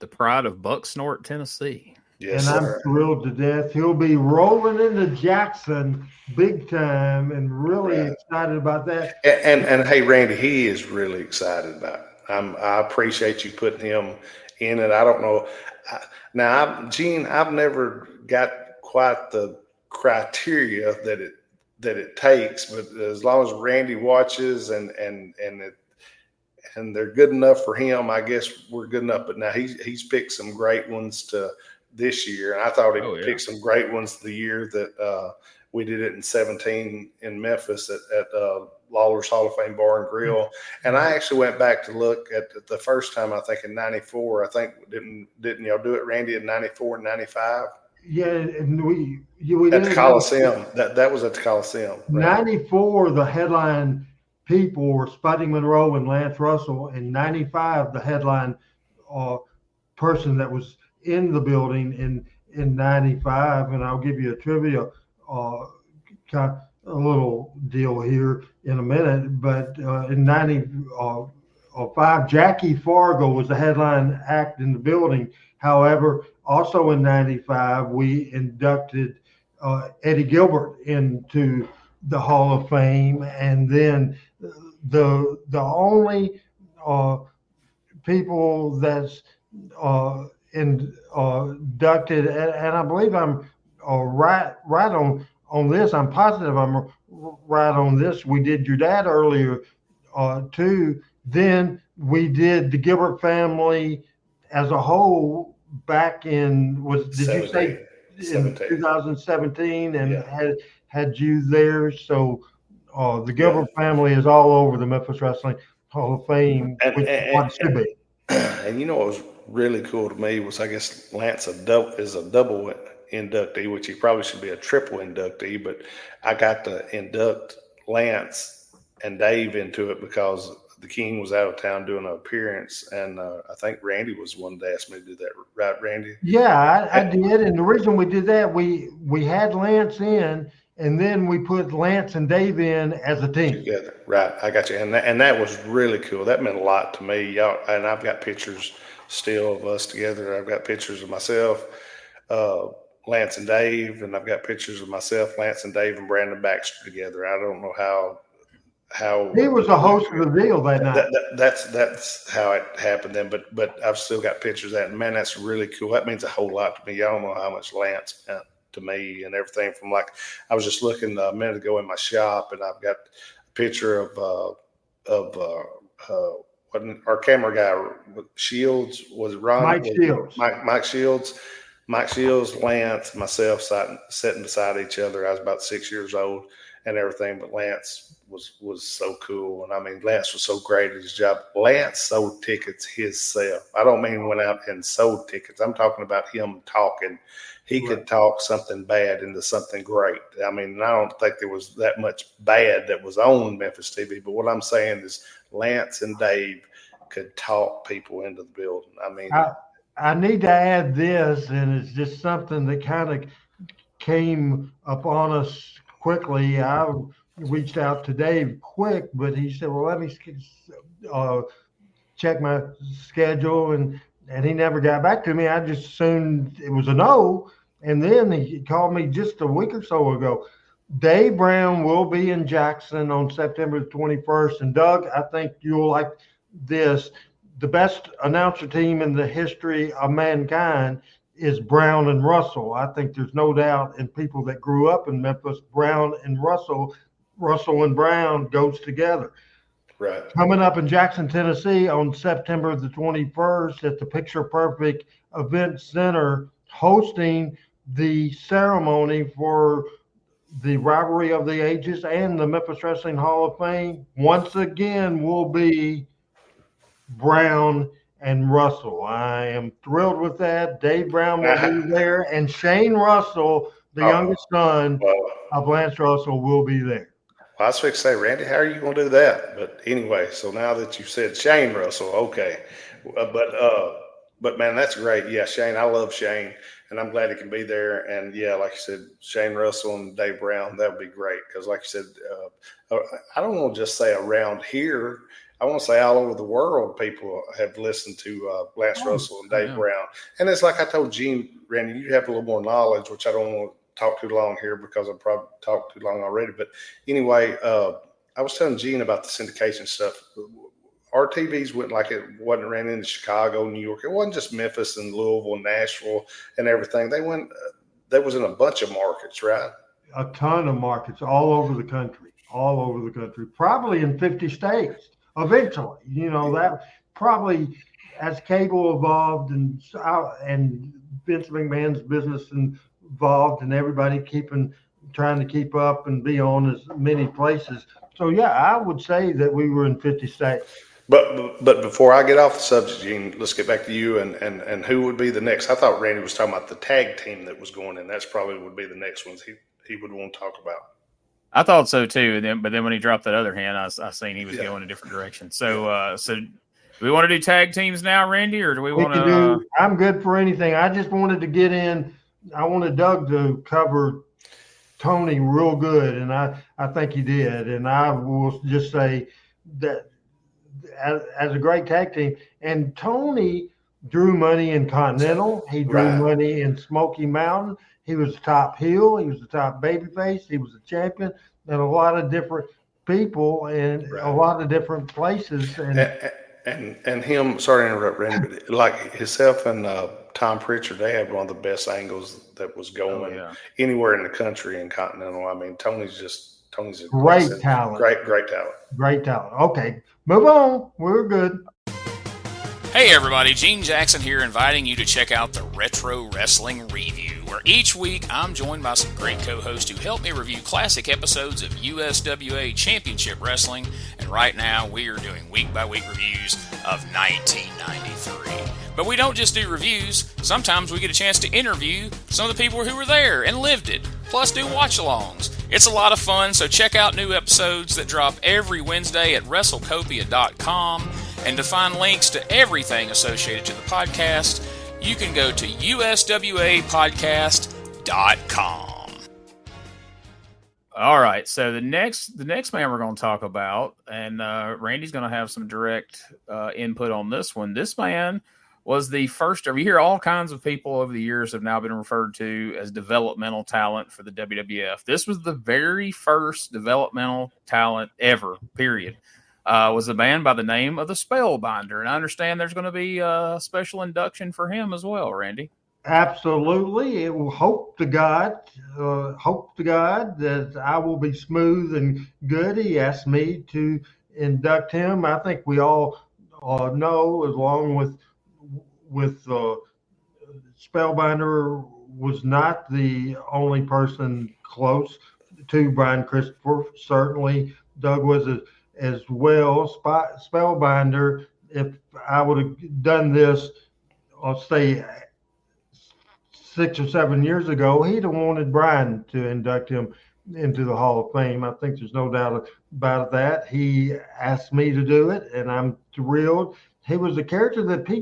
[SPEAKER 2] The pride of Bucksnort, Tennessee.
[SPEAKER 3] Yes,
[SPEAKER 4] and
[SPEAKER 3] sir.
[SPEAKER 4] I'm thrilled to death. He'll be rolling into Jackson big time, and really excited about that.
[SPEAKER 3] And hey, Randy, he is really excited about it. I appreciate you putting him in it. I don't know. Gene, I've never got quite the criteria that it takes, but as long as Randy watches and they're good enough for him, I guess we're good enough. But now he's picked some great ones to this year, and I thought he picked some great ones the year that we did it in 17 in Memphis at Lawler's Hall of Fame Bar and Grill. And I actually went back to look at the first time, I think in 94. I think didn't y'all do it, Randy, in 94 and 95?
[SPEAKER 4] Yeah, and we
[SPEAKER 3] At
[SPEAKER 4] did
[SPEAKER 3] the
[SPEAKER 4] it.
[SPEAKER 3] Coliseum. That was at the Coliseum. Right?
[SPEAKER 4] 94, the headline people were Spuddy Monroe and Lance Russell. And 95, the headline person that was in the building in 95. And I'll give you a trivia kind of a little deal here in a minute. But in 95, Jackie Fargo was the headline act in the building. However, also in 95, we inducted Eddie Gilbert into the Hall of Fame, and then the only people that's inducted, and I believe I'm right on this. I'm positive I'm right on this. We did your dad earlier too. Then we did the Gilbert family as a whole back in did you say in 2017 and had you there? So the Gilbert family is all over the Memphis Wrestling Hall of Fame, which is what it should be.
[SPEAKER 3] And you know what was really cool to me was, I guess Lance is a double inductee, which he probably should be a triple inductee, but I got to induct Lance and Dave into it because the King was out of town doing an appearance, and I think Randy was the one that asked me to do that. Right, Randy?
[SPEAKER 4] Yeah, I did. And the reason we did that, we had Lance in, and then we put Lance and Dave in as a team.
[SPEAKER 3] Together. Right. I got you. And that was really cool. That meant a lot to me. Y'all, and I've got pictures still of us together. I've got pictures of myself, Lance and Dave, and I've got pictures of myself, Lance and Dave, and Brandon Baxter together. I don't know how
[SPEAKER 4] he was the host of the deal that night.
[SPEAKER 3] That's how it happened then. But I've still got pictures of that. And man, that's really cool. That means a whole lot to me. Y'all don't know how much Lance meant to me and everything. From like, I was just looking a minute ago in my shop, and I've got a picture of what our camera guy Shields was Ron
[SPEAKER 4] Mike Shields.
[SPEAKER 3] Mike Shields. Mike Shields, Lance, myself sitting beside each other. I was about 6 years old and everything, but Lance was so cool. And I mean, Lance was so great at his job. Lance sold tickets himself. I don't mean went out and sold tickets. I'm talking about him talking. He could talk something bad into something great. I mean, I don't think there was that much bad that was on Memphis TV, but what I'm saying is Lance and Dave could talk people into the building. I mean,
[SPEAKER 4] I need to add this, and it's just something that kind of came upon us quickly. I reached out to Dave quick, but he said, well, let me check my schedule, and he never got back to me. I just assumed it was a no. And then he called me just a week or so ago. Dave Brown will be in Jackson on September the 21st. And Doug, I think you'll like this. The best announcer team in the history of mankind is Brown and Russell. I think there's no doubt, in people that grew up in Memphis, Brown and Russell and Brown goes together.
[SPEAKER 3] Right.
[SPEAKER 4] Coming up in Jackson, Tennessee on September the 21st at the Picture Perfect Event Center, hosting the ceremony for the Rivalry of the Ages and the Memphis Wrestling Hall of Fame, once again will be Brown and Russell. I am thrilled with that. Dave Brown will be there, and Shane Russell, the youngest son of Lance Russell, will be there.
[SPEAKER 3] Well, I was going to say, Randy, how are you going to do that? But anyway, so now that you said Shane Russell, okay. But man, that's great. Yeah, Shane, I love Shane, and I'm glad he can be there. And yeah, like you said, Shane Russell and Dave Brown, that would be great. Because like you said, I don't want to just say around here. I want to say all over the world, people have listened to Lance Russell and Dave Brown. And it's like I told Gene, Randy, you have a little more knowledge, which I don't want to talk too long here because I've probably talked too long already. But anyway, I was telling Gene about the syndication stuff. Our TVs went like it wasn't ran into Chicago, New York. It wasn't just Memphis and Louisville, Nashville, and everything. They went. They was in a bunch of markets, right?
[SPEAKER 4] A ton of markets all over the country, probably in 50 states. Eventually, that probably as cable evolved and Vince McMahon's business involved, and everybody trying to keep up and be on as many places. So yeah, I would say that we were in 50 states.
[SPEAKER 3] But before I get off the subject, Gene, let's get back to you and who would be the next. I thought Randy was talking about the tag team that was going in. That's probably would be the next ones he would want to talk about.
[SPEAKER 2] I thought so too. But then when he dropped that other hand, I seen he was going a different direction. So do we want to do tag teams now, Randy, or do we want to?
[SPEAKER 4] I'm good for anything. I just wanted to get in. I wanted Doug to cover Tony real good, and I think he did. And I will just say that as a great tag team, and Tony drew money in Continental. He drew money in Smoky Mountain. He was top heel. He was the top babyface. He was a champion in a lot of different people and a lot of different places.
[SPEAKER 3] And him, sorry to interrupt, Randy, but like himself and Tom Pritchard, they had one of the best angles that was going anywhere in the country in Continental. I mean, Tony's a
[SPEAKER 4] great talent.
[SPEAKER 3] Great talent.
[SPEAKER 4] Great talent. Okay, move on. We're good.
[SPEAKER 6] Hey everybody, Gene Jackson here, inviting you to check out the Retro Wrestling Review, where each week I'm joined by some great co-hosts who help me review classic episodes of USWA Championship Wrestling, and right now we are doing week-by-week reviews of 1993. But we don't just do reviews, sometimes we get a chance to interview some of the people who were there and lived it, plus do watch-alongs. It's a lot of fun, so check out new episodes that drop every Wednesday at WrestleCopia.com. And to find links to everything associated to the podcast, you can go to uswapodcast.com.
[SPEAKER 2] All right, so the next man we're going to talk about, and Randy's going to have some direct input on this one. This man was the first. You hear all kinds of people over the years have now been referred to as developmental talent for the WWF. This was the very first developmental talent ever, period. Was a man by the name of the Spellbinder. And I understand there's going to be a special induction for him as well, Randy.
[SPEAKER 4] Absolutely. It will hope to God that I will be smooth and good. He asked me to induct him. I think we all know, as long with Spellbinder was not the only person close to Brian Christopher. Certainly Doug was as well. Spellbinder, if I would have done this, I'll say 6 or 7 years ago, he'd have wanted Brian to induct him into the Hall of Fame. I think there's no doubt about that. He asked me to do it, and I'm thrilled. He was a character that he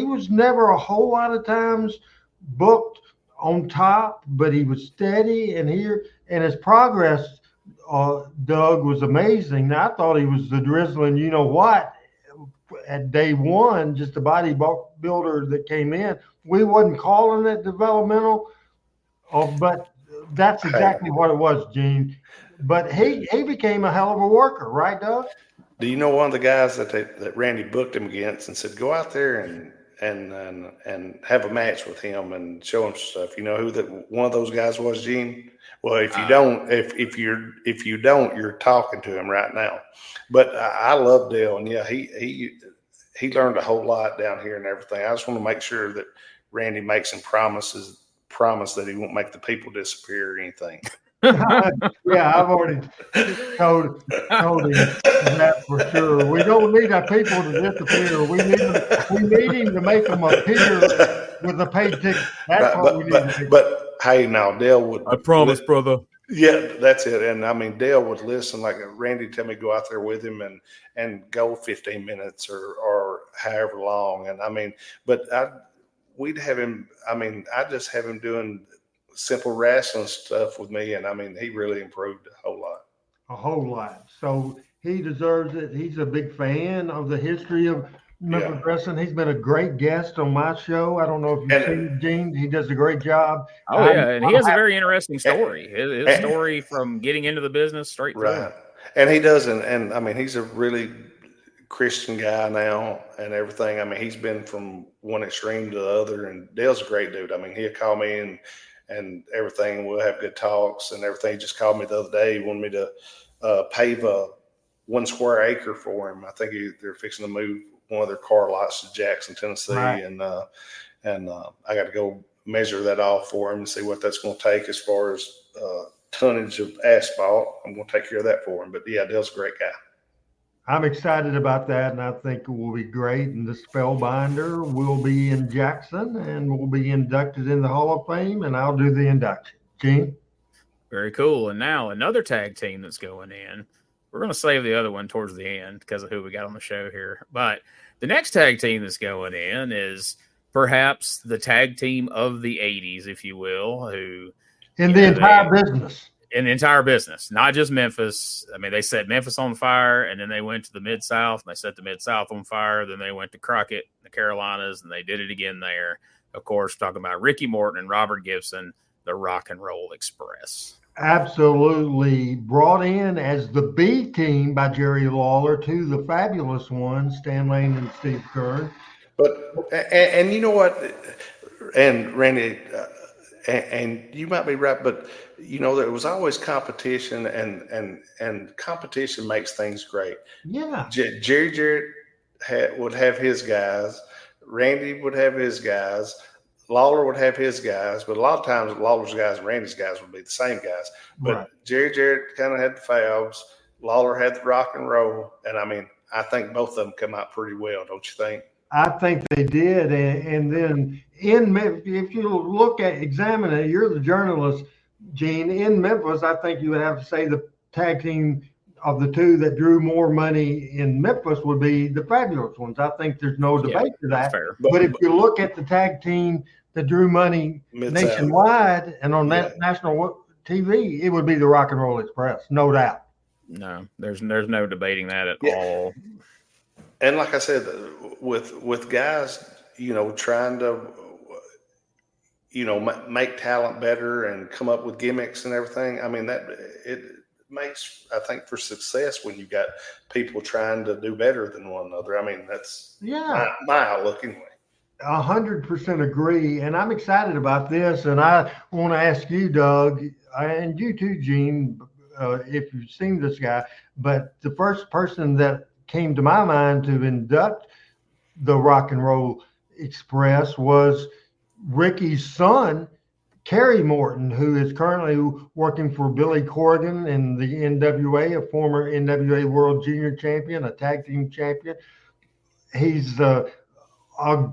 [SPEAKER 4] was never a whole lot of times booked on top, but he was steady, and his progress, Doug, was amazing. Now, I thought he was the drizzling, at day one, just a bodybuilder that came in. We wasn't calling it developmental, but that's exactly what it was, Gene. But he became a hell of a worker, right, Doug?
[SPEAKER 3] Do you know one of the guys that Randy booked him against and said, go out there and have a match with him and show him stuff? You know who one of those guys was, Gene? Well, if you don't, if you don't, you're talking to him right now. But I love Dale, and yeah, he learned a whole lot down here and everything. I just want to make sure that Randy makes him promise that he won't make the people disappear or anything.
[SPEAKER 4] Yeah, I've already told him that for sure. We don't need our people to disappear. We need him to make them appear with a paid ticket. That's what we need to do.
[SPEAKER 3] But hey, now Dale would.
[SPEAKER 2] I promise, brother.
[SPEAKER 3] Yeah, that's it. And I mean, Dale would listen. Like Randy tell me go out there with him and go 15 minutes or however long. And I mean, but we'd have him. I mean, I just have him doing simple wrestling stuff with me, and I mean, he really improved a whole lot.
[SPEAKER 4] A whole lot. So He deserves it. He's a big fan of the history of Memphis Wrestling. He's been a great guest on my show. I don't know if you've seen Gene. He does a great job.
[SPEAKER 2] Oh, yeah. And he has a very interesting story. His story from getting into the business straight through.
[SPEAKER 3] Right. And he does. And I mean, he's a really Christian guy now and everything. I mean, he's been from one extreme to the other. And Dale's a great dude. I mean, he'll call me and everything. We'll have good talks and everything. He just called me the other day. He wanted me to pave a 1 square acre for him. I think they're fixing to move one of their car lots to Jackson, Tennessee, right. and I got to go measure that off for him and see what that's going to take as far as tonnage of asphalt. I'm going to take care of that for him. But yeah, Dale's a great guy.
[SPEAKER 4] I'm excited about that, and I think it will be great. And the Spellbinder will be in Jackson, and will be inducted in the Hall of Fame, and I'll do the induction. Gene?
[SPEAKER 2] Very cool. And now another tag team that's going in. We're going to save the other one towards the end because of who we got on the show here. But the next tag team that's going in is perhaps the tag team of the 80s, if you will, who
[SPEAKER 4] in the entire business.
[SPEAKER 2] In the entire business, not just Memphis. I mean, they set Memphis on fire, and then they went to the Mid-South, and they set the Mid-South on fire. Then they went to Crockett, the Carolinas, and they did it again there. Of course, talking about Ricky Morton and Robert Gibson, the Rock and Roll Express.
[SPEAKER 4] Absolutely brought in as the B team by Jerry Lawler to the fabulous ones, Stan Lane and Steve Kern.
[SPEAKER 3] But and you know what, and Randy, and you might be right, but you know there was always competition, and competition makes things great.
[SPEAKER 4] Yeah,
[SPEAKER 3] Jerry Jarrett would have his guys, Randy would have his guys. Lawler would have his guys, but a lot of times Lawler's guys and Randy's guys would be the same guys. But right. Jerry Jarrett kind of had the Fabs. Lawler had the Rock and Roll. And, I mean, I think both of them come out pretty well, don't you think?
[SPEAKER 4] I think they did. And then if you examine it, you're the journalist, Gene. In Memphis, I think you would have to say the tag team of the two that drew more money in Memphis would be the fabulous ones. I think there's no debate to that.
[SPEAKER 2] Fair.
[SPEAKER 4] But if you look at the tag team that drew money nationwide and on national TV, it would be the Rock and Roll Express, no doubt.
[SPEAKER 2] No, there's no debating that at all.
[SPEAKER 3] And like I said, with guys, you know, trying to, you know, make talent better and come up with gimmicks and everything. I mean, it makes, I think, for success when you got people trying to do better than one another. I mean, that's my outlook anyway.
[SPEAKER 4] 100% agree, and I'm excited about this. And I want to ask you, Doug, and you too, Gene, if you've seen this guy. But the first person that came to my mind to induct the Rock and Roll Express was Ricky's son, Kerry Morton, who is currently working for Billy Corgan in the NWA, a former NWA World Junior Champion, a tag team champion. He's a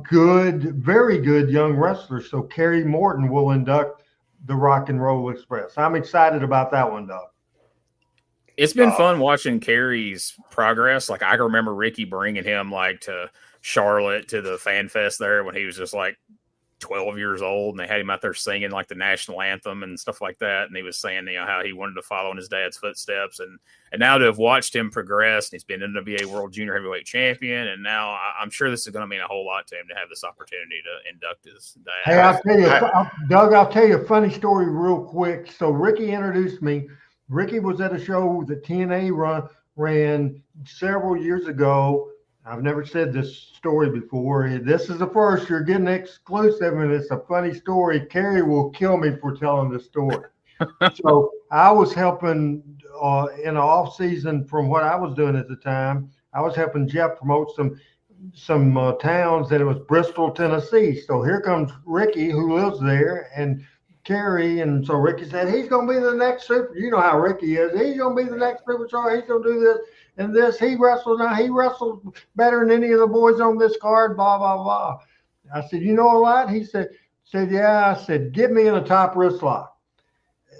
[SPEAKER 4] good, very good young wrestler. So Kerry Morton will induct the Rock and Roll Express. I'm excited about that one, Doug.
[SPEAKER 2] It's been fun watching Kerry's progress. Like, I can remember Ricky bringing him like to Charlotte to the Fan Fest there when he was just like 12 years old, and they had him out there singing like the national anthem and stuff like that. And he was saying, you know, how he wanted to follow in his dad's footsteps, and now to have watched him progress, and he's been NWA World Junior Heavyweight Champion, and now I'm sure this is going to mean a whole lot to him to have this opportunity to induct his dad.
[SPEAKER 4] Hey, I'll tell you, Doug, I'll tell you a funny story real quick. So Ricky introduced me. Ricky was at a show that TNA ran several years ago. I've never said this story before. This is the first. You're getting exclusive, and it's a funny story. Kerry will kill me for telling this story. So I was helping in the off season from what I was doing at the time. I was helping Jeff promote some towns, and it was Bristol, Tennessee. So here comes Ricky, who lives there, and Kerry, and so Ricky said, he's going to be the next super. You know how Ricky is. He's going to be the next superstar. He's going to do this and this. He wrestled better than any of the boys on this card, blah, blah, blah. I said, you know what? He said, yeah. I said, get me in a top wrist lock.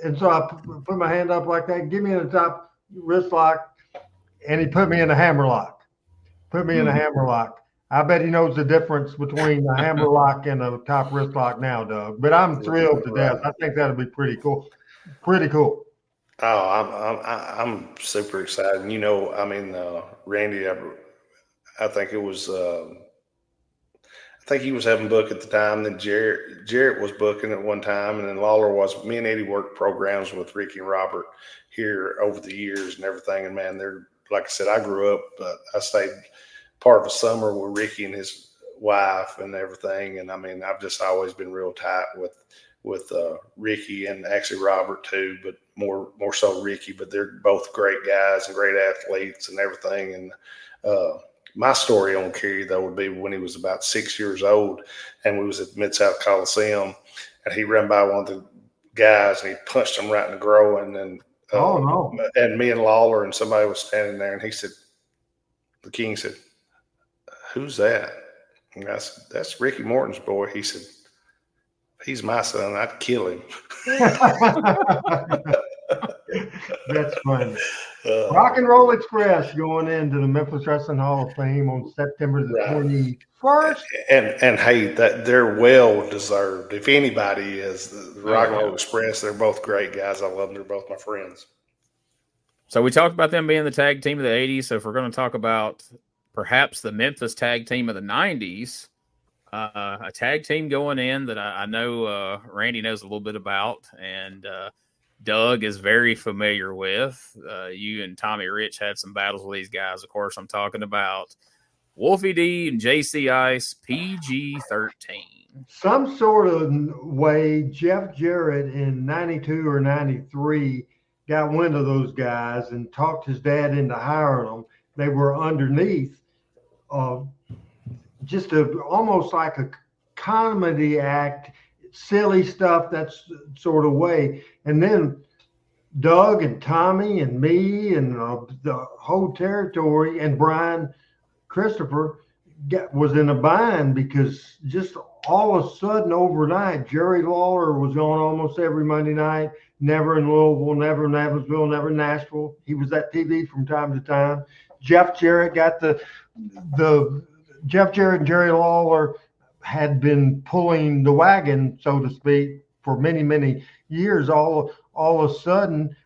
[SPEAKER 4] And so I put my hand up like that, get me in a top wrist lock, and he put me in a hammer lock. In a hammer lock. I bet he knows the difference between a hammer lock and a top wrist lock now, Doug. But I'm thrilled to death. I think that'll be pretty cool. Pretty cool.
[SPEAKER 3] Oh, I'm super excited. And, Randy, I think it was, I think he was having book at the time. Then Jarrett was booking at one time, and then Lawler was. Me and Eddie worked programs with Ricky and Robert here over the years and everything. And man, they're, like I said, I grew up. I stayed part of a summer with Ricky and his wife and everything. And I mean, I've just always been real tight with Ricky and actually Robert too, but more so Ricky. But they're both great guys and great athletes and everything. And my story on Kerry, though, would be when he was about 6 years old, and we was at Mid-South Coliseum, and he ran by one of the guys, and he punched him right in the groin. And
[SPEAKER 4] Oh, no.
[SPEAKER 3] and me and Lawler and somebody was standing there, and he said, the King said, "Who's that?" And I said, "That's Ricky Morton's boy." He said, "He's my son. I'd kill him."
[SPEAKER 4] That's funny. Rock and Roll Express going into the Memphis Wrestling Hall of Fame on September the 21st.
[SPEAKER 3] And hey, that they're well deserved. If anybody is, the Rock and Roll Express, they're both great guys. I love them. They're both my friends.
[SPEAKER 2] So we talked about them being the tag team of the 80s. So if we're going to talk about perhaps the Memphis tag team of the 90s, a tag team going in that I know Randy knows a little bit about, and Doug is very familiar with. You and Tommy Rich had some battles with these guys. Of course, I'm talking about Wolfie D and JC Ice, PG-13.
[SPEAKER 4] Some sort of way, Jeff Jarrett in 92 or 93 got wind of those guys and talked his dad into hiring them. They were underneath just almost like a comedy act, silly stuff, that's sort of way. And then Doug and Tommy and me and the whole territory and Brian Christopher was in a bind because just all of a sudden overnight, Jerry Lawler was on almost every Monday night, never in Louisville, never in Evansville, never in Nashville. He was at TV from time to time. Jeff Jarrett got Jeff Jarrett and Jerry Lawler had been pulling the wagon, so to speak, for many, many years. All of a sudden,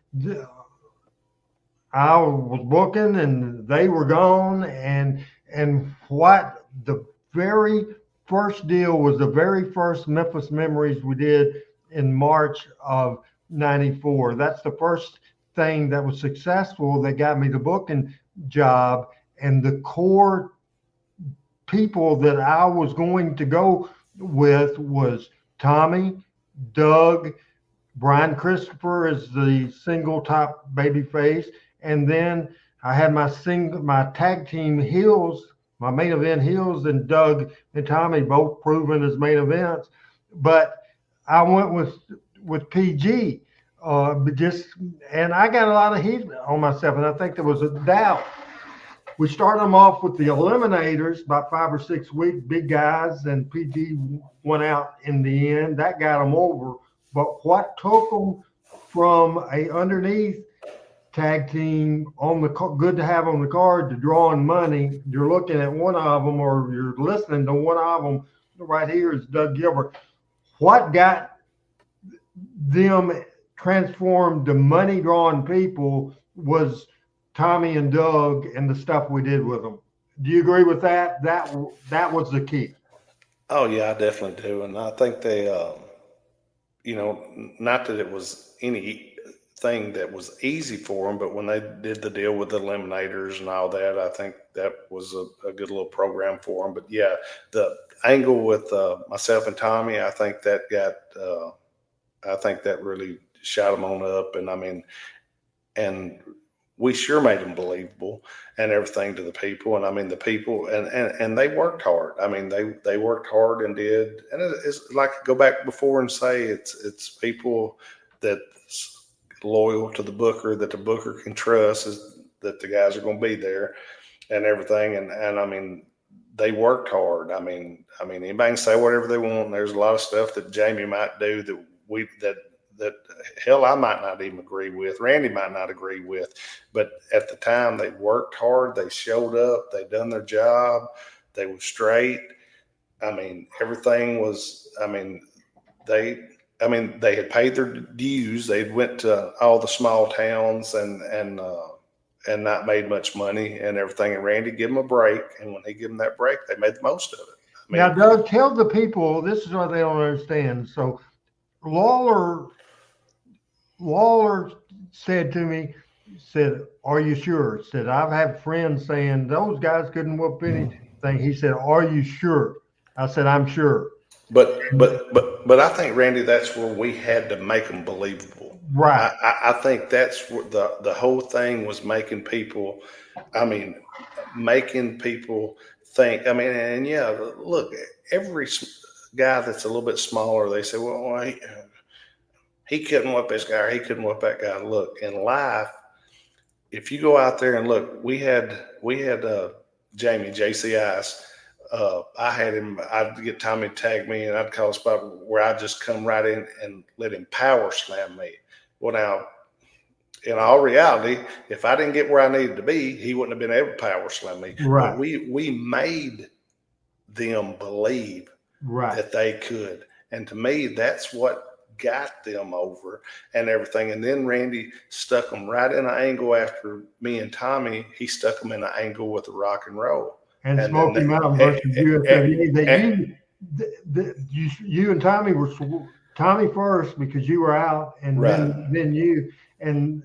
[SPEAKER 4] I was booking and they were gone. And what the very first deal was, the very first Memphis Memories we did in March of 94. That's the first thing that was successful that got me the booking job. And the core people that I was going to go with was Tommy, Doug, Brian Christopher as the single top baby face. And then I had my tag team heels, my main event heels, and Doug and Tommy both proven as main events. But I went with PG, and I got a lot of heat on myself, and I think there was a doubt. We started them off with the Eliminators, about 5 or 6 weeks, big guys, and PG went out in the end. That got them over. But what took them from a underneath tag team on the good to have on the card to drawing money, you're looking at one of them or you're listening to one of them right here is Doug Gilbert. What got them transformed to money drawing people was Tommy and Doug and the stuff we did with them. Do you agree with that? That was the key.
[SPEAKER 3] Oh yeah, I definitely do. And I think they, not that it was anything that was easy for them, but when they did the deal with the Eliminators and all that, I think that was a good little program for them. But yeah, the angle with myself and Tommy, I think that really shot them on up. And I mean, and we sure made them believable and everything to the people. And I mean, the people and they worked hard. I mean, they worked hard and did. And it's like, go back before and say it's people that's loyal to the booker, that the booker can trust, is that the guys are going to be there and everything. And I mean, they worked hard. I mean, anybody can say whatever they want. And there's a lot of stuff that Jamie might do that hell, I might not even agree with. Randy might not agree with. But at the time, they worked hard. They showed up. They done their job. They were straight. I mean, everything was, I mean, they I mean, they had paid their dues. They went to all the small towns and not made much money and everything. And Randy gave them a break. And when he gave them that break, they made the most of it. I mean,
[SPEAKER 4] now, Doug, tell the people, this is what they don't understand. So Lawler said to me, said, "Are you sure?" Said, "I've had friends saying those guys couldn't whoop anything." He said, "Are you sure?" I said, "I'm sure."
[SPEAKER 3] But I think, Randy, that's where we had to make them believable.
[SPEAKER 4] Right.
[SPEAKER 3] I think that's what the whole thing was, making people think. I mean, and yeah, look, every guy that's a little bit smaller, they say, well, he couldn't whip this guy or he couldn't whip that guy. Look, in life, if you go out there and look, we had Jamie, JC Ice. I had him, I'd get Tommy to tag me and I'd call a spot where I'd just come right in and let him power slam me. Well, now, in all reality, if I didn't get where I needed to be, he wouldn't have been able to power slam me.
[SPEAKER 4] Right.
[SPEAKER 3] But we made them believe that they could. And to me, that's what got them over and everything. And then Randy stuck them right in an angle after me and Tommy. He stuck them in an angle with the rock and roll.
[SPEAKER 4] And Smoky Mountain versus USW. You and Tommy were Tommy first because you were out, and then you, and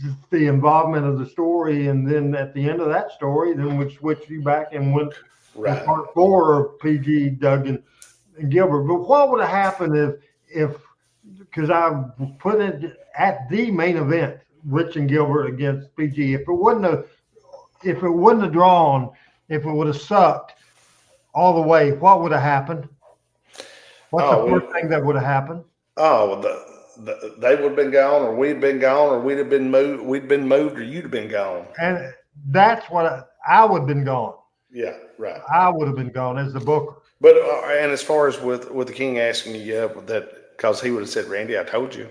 [SPEAKER 4] just the involvement of the story, and then at the end of that story, then we switched you back and went to part 4 of PG, Doug, and Gilbert. But what would have happened if because I put it at the main event, Rich and Gilbert against PG. If it wouldn't have drawn, if it would have sucked all the way, what would have happened? What's the first thing that would have happened?
[SPEAKER 3] Oh, they would have been gone, or we'd been gone, or we'd have been moved. We'd been moved, or you'd have been gone.
[SPEAKER 4] And that's what I would have been gone.
[SPEAKER 3] Yeah, right.
[SPEAKER 4] I would have been gone as the booker.
[SPEAKER 3] But and as far as with the King asking you that, because he would have said, Randy, I told you.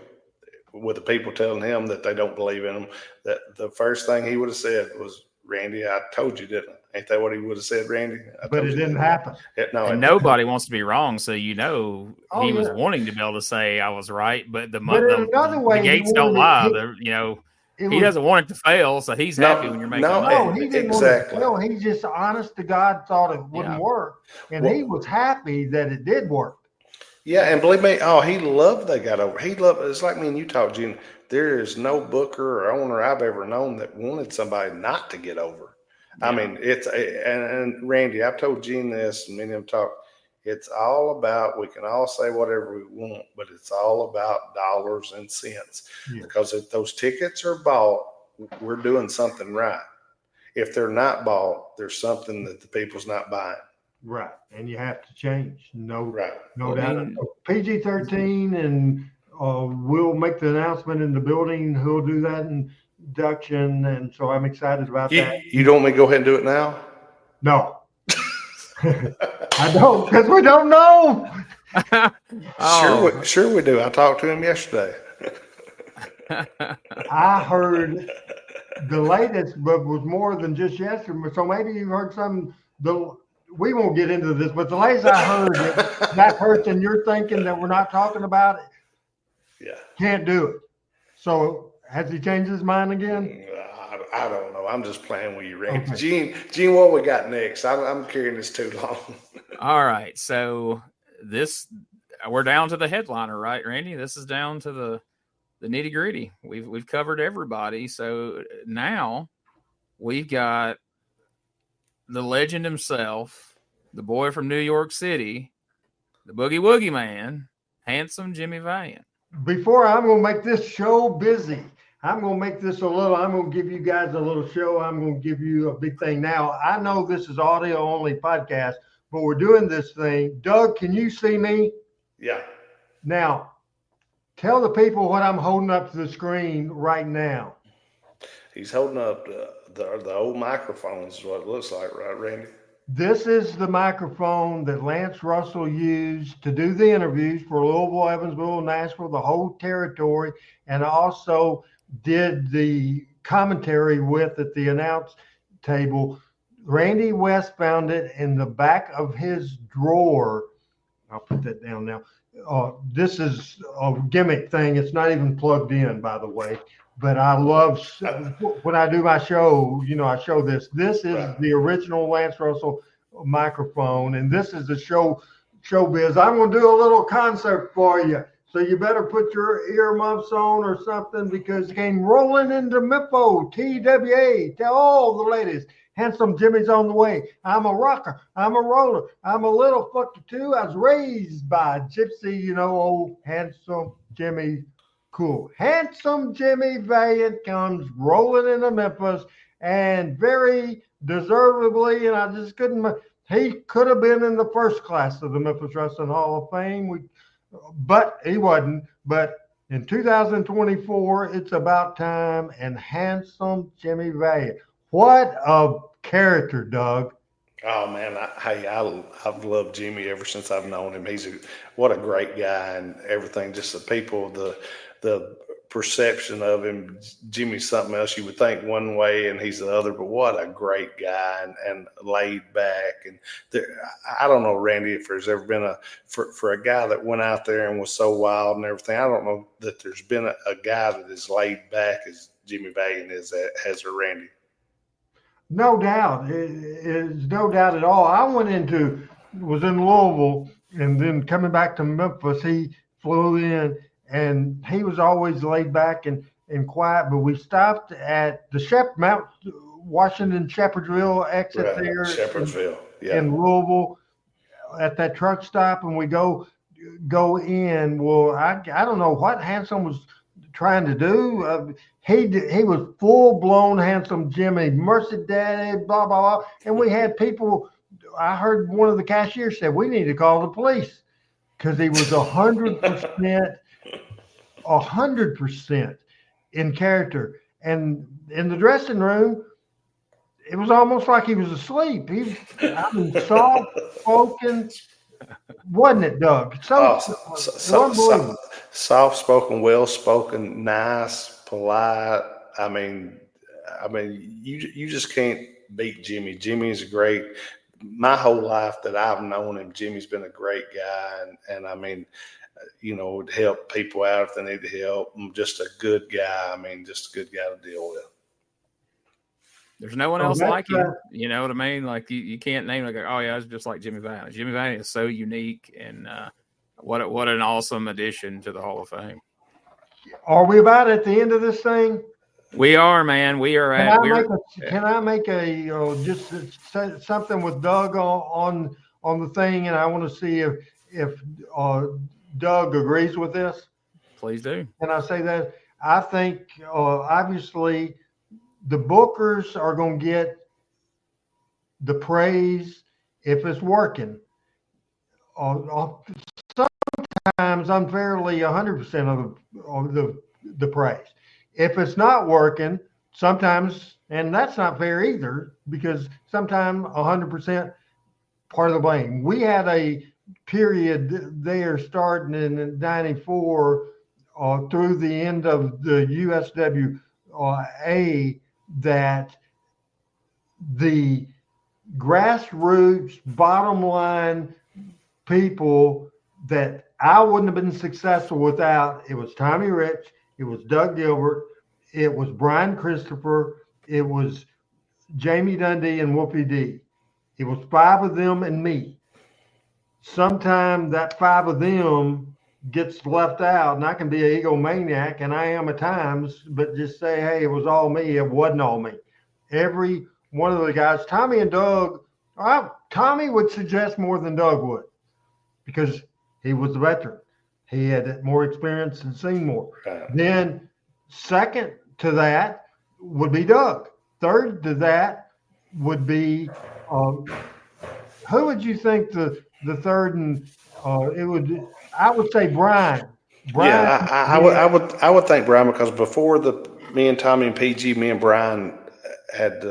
[SPEAKER 3] With the people telling him that they don't believe in him, that the first thing he would have said was, Randy, I told you, didn't I? Ain't that what he would have said, Randy?
[SPEAKER 4] But it didn't happen.
[SPEAKER 2] And nobody wants to be wrong, so he was wanting to be able to say I was right, but the gates don't lie. He doesn't want it to fail, so he's happy when you're making money.
[SPEAKER 4] No, he didn't want it to fail. He just, honest to God, thought it wouldn't work, and he was happy that it did work.
[SPEAKER 3] Yeah, and believe me, he loved they got over. He loved. It's like me and you talked, Gene. There is no booker or owner I've ever known that wanted somebody not to get over. Yeah. I mean, and Randy, I've told Gene this, and many of them talk. It's all about, we can all say whatever we want, but it's all about dollars and cents. Yeah. Because if those tickets are bought, we're doing something right. If they're not bought, there's something that the people's not buying.
[SPEAKER 4] Right, and you have to change. No doubt. PG-13, and we'll make the announcement in the building. Who'll do that induction, and so I'm excited about that.
[SPEAKER 3] You don't want me to go ahead and do it now?
[SPEAKER 4] No. I don't, because we don't know.
[SPEAKER 3] Sure we do. I talked to him yesterday.
[SPEAKER 4] I heard the latest, but was more than just yesterday. So maybe you heard some. We won't get into this, but the latest I heard that person you're thinking that we're not talking about it, can't do it. So has he changed his mind again?
[SPEAKER 3] I don't know. I'm just playing with you, Randy. Okay. Gene, what we got next? I'm carrying this too long.
[SPEAKER 2] All right, so we're down to the headliner, right, Randy? This is down to the nitty gritty. We've covered everybody, so now we've got the legend himself, the boy from New York City, the Boogie Woogie Man, handsome Jimmy Valiant.
[SPEAKER 4] Before I'm going to make this show busy, I'm going to make this I'm going to give you guys a little show. I'm going to give you a big thing. Now, I know this is audio only podcast, but we're doing this thing. Doug, can you see me?
[SPEAKER 3] Yeah.
[SPEAKER 4] Now, tell the people what I'm holding up to the screen right now.
[SPEAKER 3] He's holding up the old microphones is what it looks like, right, Randy?
[SPEAKER 4] This is the microphone that Lance Russell used to do the interviews for Louisville, Evansville, Nashville, the whole territory, and also did the commentary with at the announce table. Randy West found it in the back of his drawer I'll put that down now. This is a gimmick thing. It's not even plugged in, by the way. But I love when I do my show, I show this. This is the original Lance Russell microphone, and this is the showbiz. I'm going to do a little concert for you. So you better put your earmuffs on or something, because it came rolling into Memphis, TWA. Tell all the ladies, handsome Jimmy's on the way. I'm a rocker. I'm a roller. I'm a little fucker too. I was raised by Gypsy, old handsome Jimmy. Cool. Handsome Jimmy Valiant comes rolling into Memphis, and very deservedly, and I just couldn't. He could have been in the first class of the Memphis Wrestling Hall of Fame, but he wasn't. But in 2024, it's about time, and handsome Jimmy Valiant. What a character, Doug.
[SPEAKER 3] Oh man, I've loved Jimmy ever since I've known him. What a great guy and everything. Just the people, the perception of him. Jimmy's something else. You would think one way and he's the other, but what a great guy and laid back. And I don't know, Randy, if there's ever been for a guy that went out there and was so wild and everything. I don't know that there's been a guy that is laid back as Jimmy Valiant is, has or Randy.
[SPEAKER 4] No doubt. It's no doubt at all. I was in Louisville, and then coming back to Memphis, he flew in, and he was always laid back and quiet. But we stopped at the Mount Washington Shepherdsville exit there.
[SPEAKER 3] Shepherdsville,
[SPEAKER 4] in Louisville, at that truck stop, and we go in. Well, I don't know what Handsome was trying to do. He was full-blown handsome Jimmy, Mercy Daddy, blah, blah, blah. And we had people, I heard one of the cashiers said, we need to call the police, because he was 100% in character. And in the dressing room, it was almost like he was asleep. Soft-spoken, wasn't it, Doug?
[SPEAKER 3] Soft-spoken, well-spoken, nice, polite. I mean, you just can't beat Jimmy. Jimmy's great. My whole life that I've known him, Jimmy's been a great guy, and I mean, would help people out if they need help. Just a good guy. I mean, just a good guy to deal with.
[SPEAKER 2] There's no one else like him. You know what I mean? Like you can't name like, oh yeah, it's just like Jimmy Valiant. Jimmy Valiant is so unique, and what an awesome addition to the Hall of Fame.
[SPEAKER 4] Are we about at the end of this thing?
[SPEAKER 2] We are, man. We are
[SPEAKER 4] at. Can I make just something with Doug on the thing, and I want to see if Doug agrees with this.
[SPEAKER 2] Please do.
[SPEAKER 4] Can I say that? I think obviously the bookers are going to get the praise if it's working. Sometimes unfairly 100% of the praise. If it's not working, sometimes, and that's not fair either, because sometimes 100% part of the blame. We had a period there starting in 94 through the end of the USWA that the grassroots bottom line people that I wouldn't have been successful without. It was Tommy Rich, it was Doug Gilbert, it was Brian Christopher, it was Jamie Dundee and Whoopi D. It was 5 of them and me. Sometimes that 5 of them gets left out, and I can be an egomaniac, and I am at times, but just say, hey, it was all me. It wasn't all me. Every one of the guys, Tommy and Doug, Tommy would suggest more than Doug would, because he was a veteran. He had more experience and seen more. Then second to that would be Doug. Third to that would be, who would you think the third and I would say Brian.
[SPEAKER 3] Yeah, I would think Brian, because before me and Tommy and PG, me and Brian had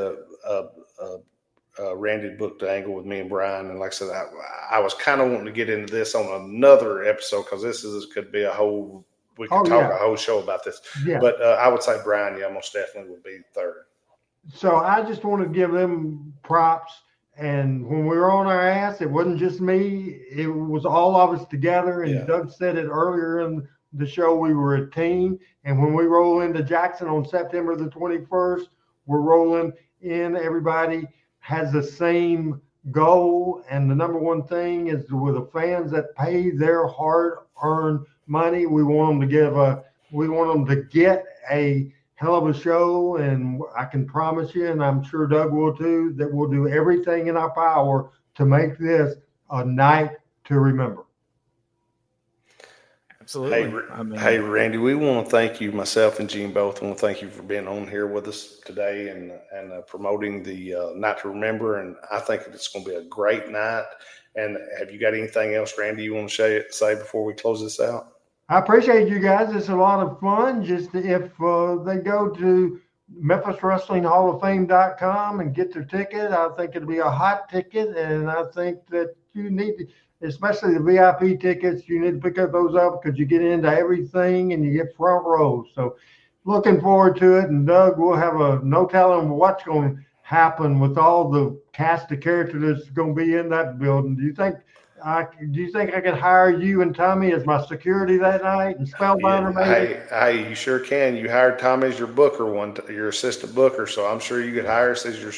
[SPEAKER 3] Randy booked the angle with me and Brian, and like I said, I was kind of wanting to get into this on another episode, because could be a whole a whole show about this. Yeah. But I would say Brian, most definitely would be third.
[SPEAKER 4] So I just want to give them props And when we were on our ass, it wasn't just me. It was all of us together. And Doug said it earlier in the show, we were a team. And when we roll into Jackson on September the 21st, we're rolling in. Everybody has the same goal. And the number one thing is with the fans that pay their hard-earned money, we want them to get a hell of a show, and I can promise you, and I'm sure Doug will too, that we'll do everything in our power to make this a night to remember.
[SPEAKER 2] Absolutely.
[SPEAKER 3] Hey, Randy, we want to thank you, myself and Gene both want to thank you for being on here with us today and promoting the Night to Remember, and I think it's going to be a great night. And have you got anything else, Randy, you want to say before we close this out?
[SPEAKER 4] I appreciate you guys. It's a lot of fun. Just if they go to MemphisWrestlingHallOfFame.com and get their ticket, I think it'll be a hot ticket. And I think that you need to, especially the VIP tickets, you need to pick up those up because you get into everything and you get front row. So looking forward to it. And Doug, we'll have no telling what's going to happen with all the cast of characters that's going to be in that building. Do you think I could hire you and Tommy as my security that night and Spellbinder maybe?
[SPEAKER 3] Hey, you sure can. You hired Tommy as your booker, your assistant booker, so I'm sure you could hire us as your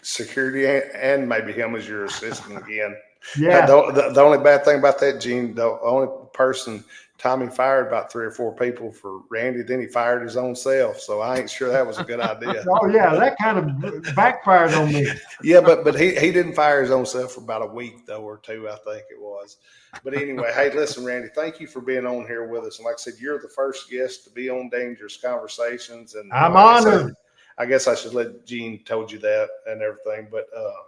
[SPEAKER 3] security and maybe him as your assistant again.
[SPEAKER 4] Yeah.
[SPEAKER 3] The only bad thing about that, Gene, the only person Tommy fired about 3 or 4 people for Randy, then he fired his own self. So I ain't sure that was a good idea.
[SPEAKER 4] Oh yeah, that kind of backfired on me.
[SPEAKER 3] Yeah, but he didn't fire his own self for about a week though, or 2, I think it was. But anyway, hey, listen, Randy, thank you for being on here with us. And like I said, you're the first guest to be on Dangerous Conversations, and
[SPEAKER 4] I'm honored.
[SPEAKER 3] I guess I should let Gene told you that and everything. But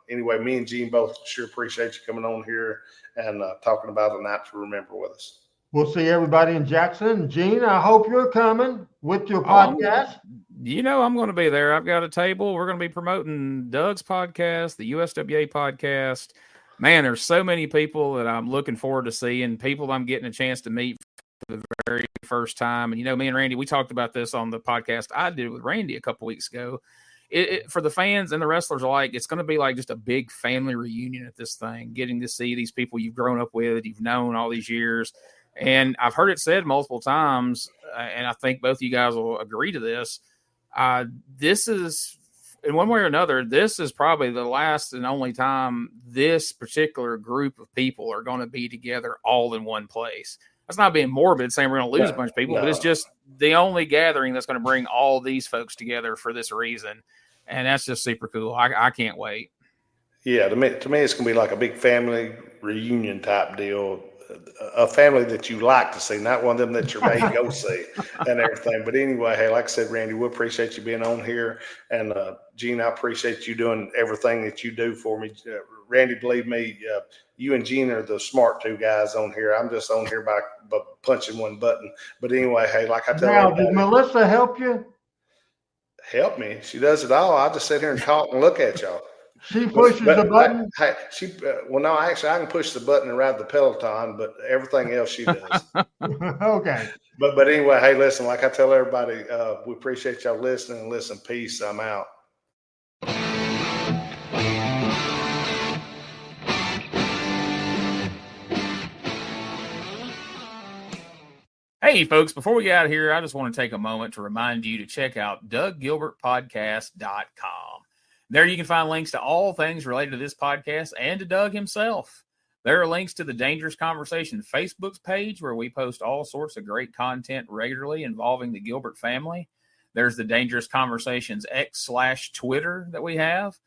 [SPEAKER 3] anyway, me and Gene both sure appreciate you coming on here and talking about a night to remember with us.
[SPEAKER 4] We'll see everybody in Jackson. Gene, I hope you're coming with your podcast.
[SPEAKER 2] I'm going to be there. I've got a table. We're going to be promoting Doug's podcast, the USWA podcast. Man, there's so many people that I'm looking forward to seeing, people I'm getting a chance to meet for the very first time. And, me and Randy, we talked about this on the podcast I did with Randy a couple weeks ago. For the fans and the wrestlers alike, it's going to be like just a big family reunion at this thing, getting to see these people you've grown up with, you've known all these years. And I've heard it said multiple times, and I think both of you guys will agree to this. This is, in one way or another, this is probably the last and only time this particular group of people are going to be together all in one place. That's not being morbid, saying we're going to lose a bunch of people, but it's just the only gathering that's going to bring all these folks together for this reason. And that's just super cool. I can't wait. Yeah, to me, it's going to be like a big family reunion type deal. A family that you like to see, not one of them that you're made to go see and everything. But anyway, hey, like I said, Randy, we appreciate you being on here. And Gene, I appreciate you doing everything that you do for me. Randy, believe me, you and Gene are the smart 2 guys on here. I'm just on here by punching one button. But anyway, hey, like I tell everybody. Did
[SPEAKER 4] Melissa help you?
[SPEAKER 3] Help me? She does it all. I just sit here and talk and look at y'all.
[SPEAKER 4] She pushes the button.
[SPEAKER 3] Hey, no, actually, I can push the button and ride the Peloton, but everything else she does.
[SPEAKER 4] Okay.
[SPEAKER 3] But anyway, hey, listen, like I tell everybody, we appreciate y'all listening. Listen, peace. I'm out.
[SPEAKER 2] Hey, folks, before we get out of here, I just want to take a moment to remind you to check out DougGilbertPodcast.com. There you can find links to all things related to this podcast and to Doug himself. There are links to the Dangerous Conversation Facebook page where we post all sorts of great content regularly involving the Gilbert family. There's the Dangerous Conversations X/Twitter that we have.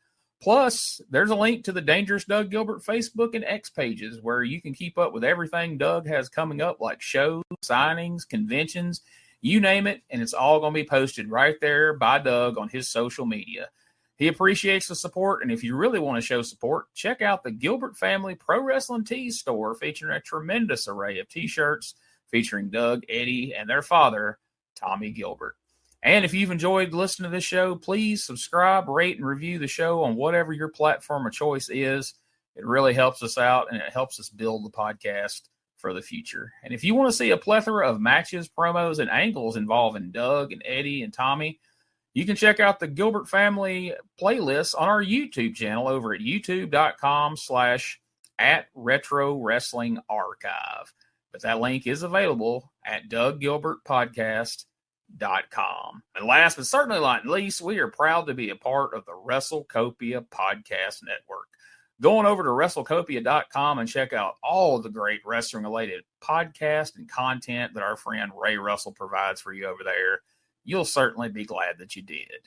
[SPEAKER 2] Plus, there's a link to the Dangerous Doug Gilbert Facebook and X pages where you can keep up with everything Doug has coming up, like shows, signings, conventions, you name it, and it's all going to be posted right there by Doug on his social media. He appreciates the support, and if you really want to show support, check out the Gilbert Family Pro Wrestling Tees store featuring a tremendous array of T-shirts featuring Doug, Eddie, and their father, Tommy Gilbert. And if you've enjoyed listening to this show, please subscribe, rate, and review the show on whatever your platform of choice is. It really helps us out, and it helps us build the podcast for the future. And if you want to see a plethora of matches, promos, and angles involving Doug and Eddie and Tommy, You can check out the Gilbert family playlist on our YouTube channel over at youtube.com/@retro-wrestling-archive. But that link is available at DougGilbertPodcast.com. And last but certainly not least, we are proud to be a part of the WrestleCopia Podcast Network. Going over to WrestleCopia.com and check out all of the great wrestling-related podcasts and content that our friend Ray Russell provides for you over there. You'll certainly be glad that you did.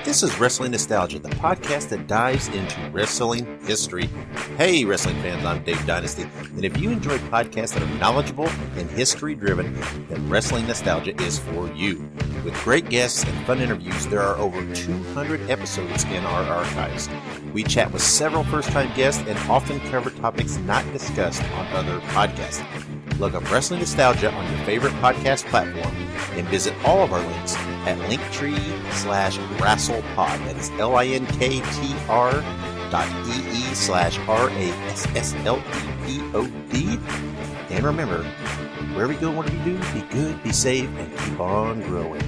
[SPEAKER 7] This is Wrestling Nostalgia, the podcast that dives into wrestling history. Hey, wrestling fans, I'm Dave Dynasty, and if you enjoy podcasts that are knowledgeable and history-driven, then Wrestling Nostalgia is for you. With great guests and fun interviews, there are over 200 episodes in our archives. We chat with several first-time guests and often cover topics not discussed on other podcasts. Look up Wrestling Nostalgia on your favorite podcast platform and visit all of our links at linktree/WrestlePod. That's linktr.ee/RASSLEPOD. And remember, wherever you go, what do you do? Be good, be safe, and keep on growing.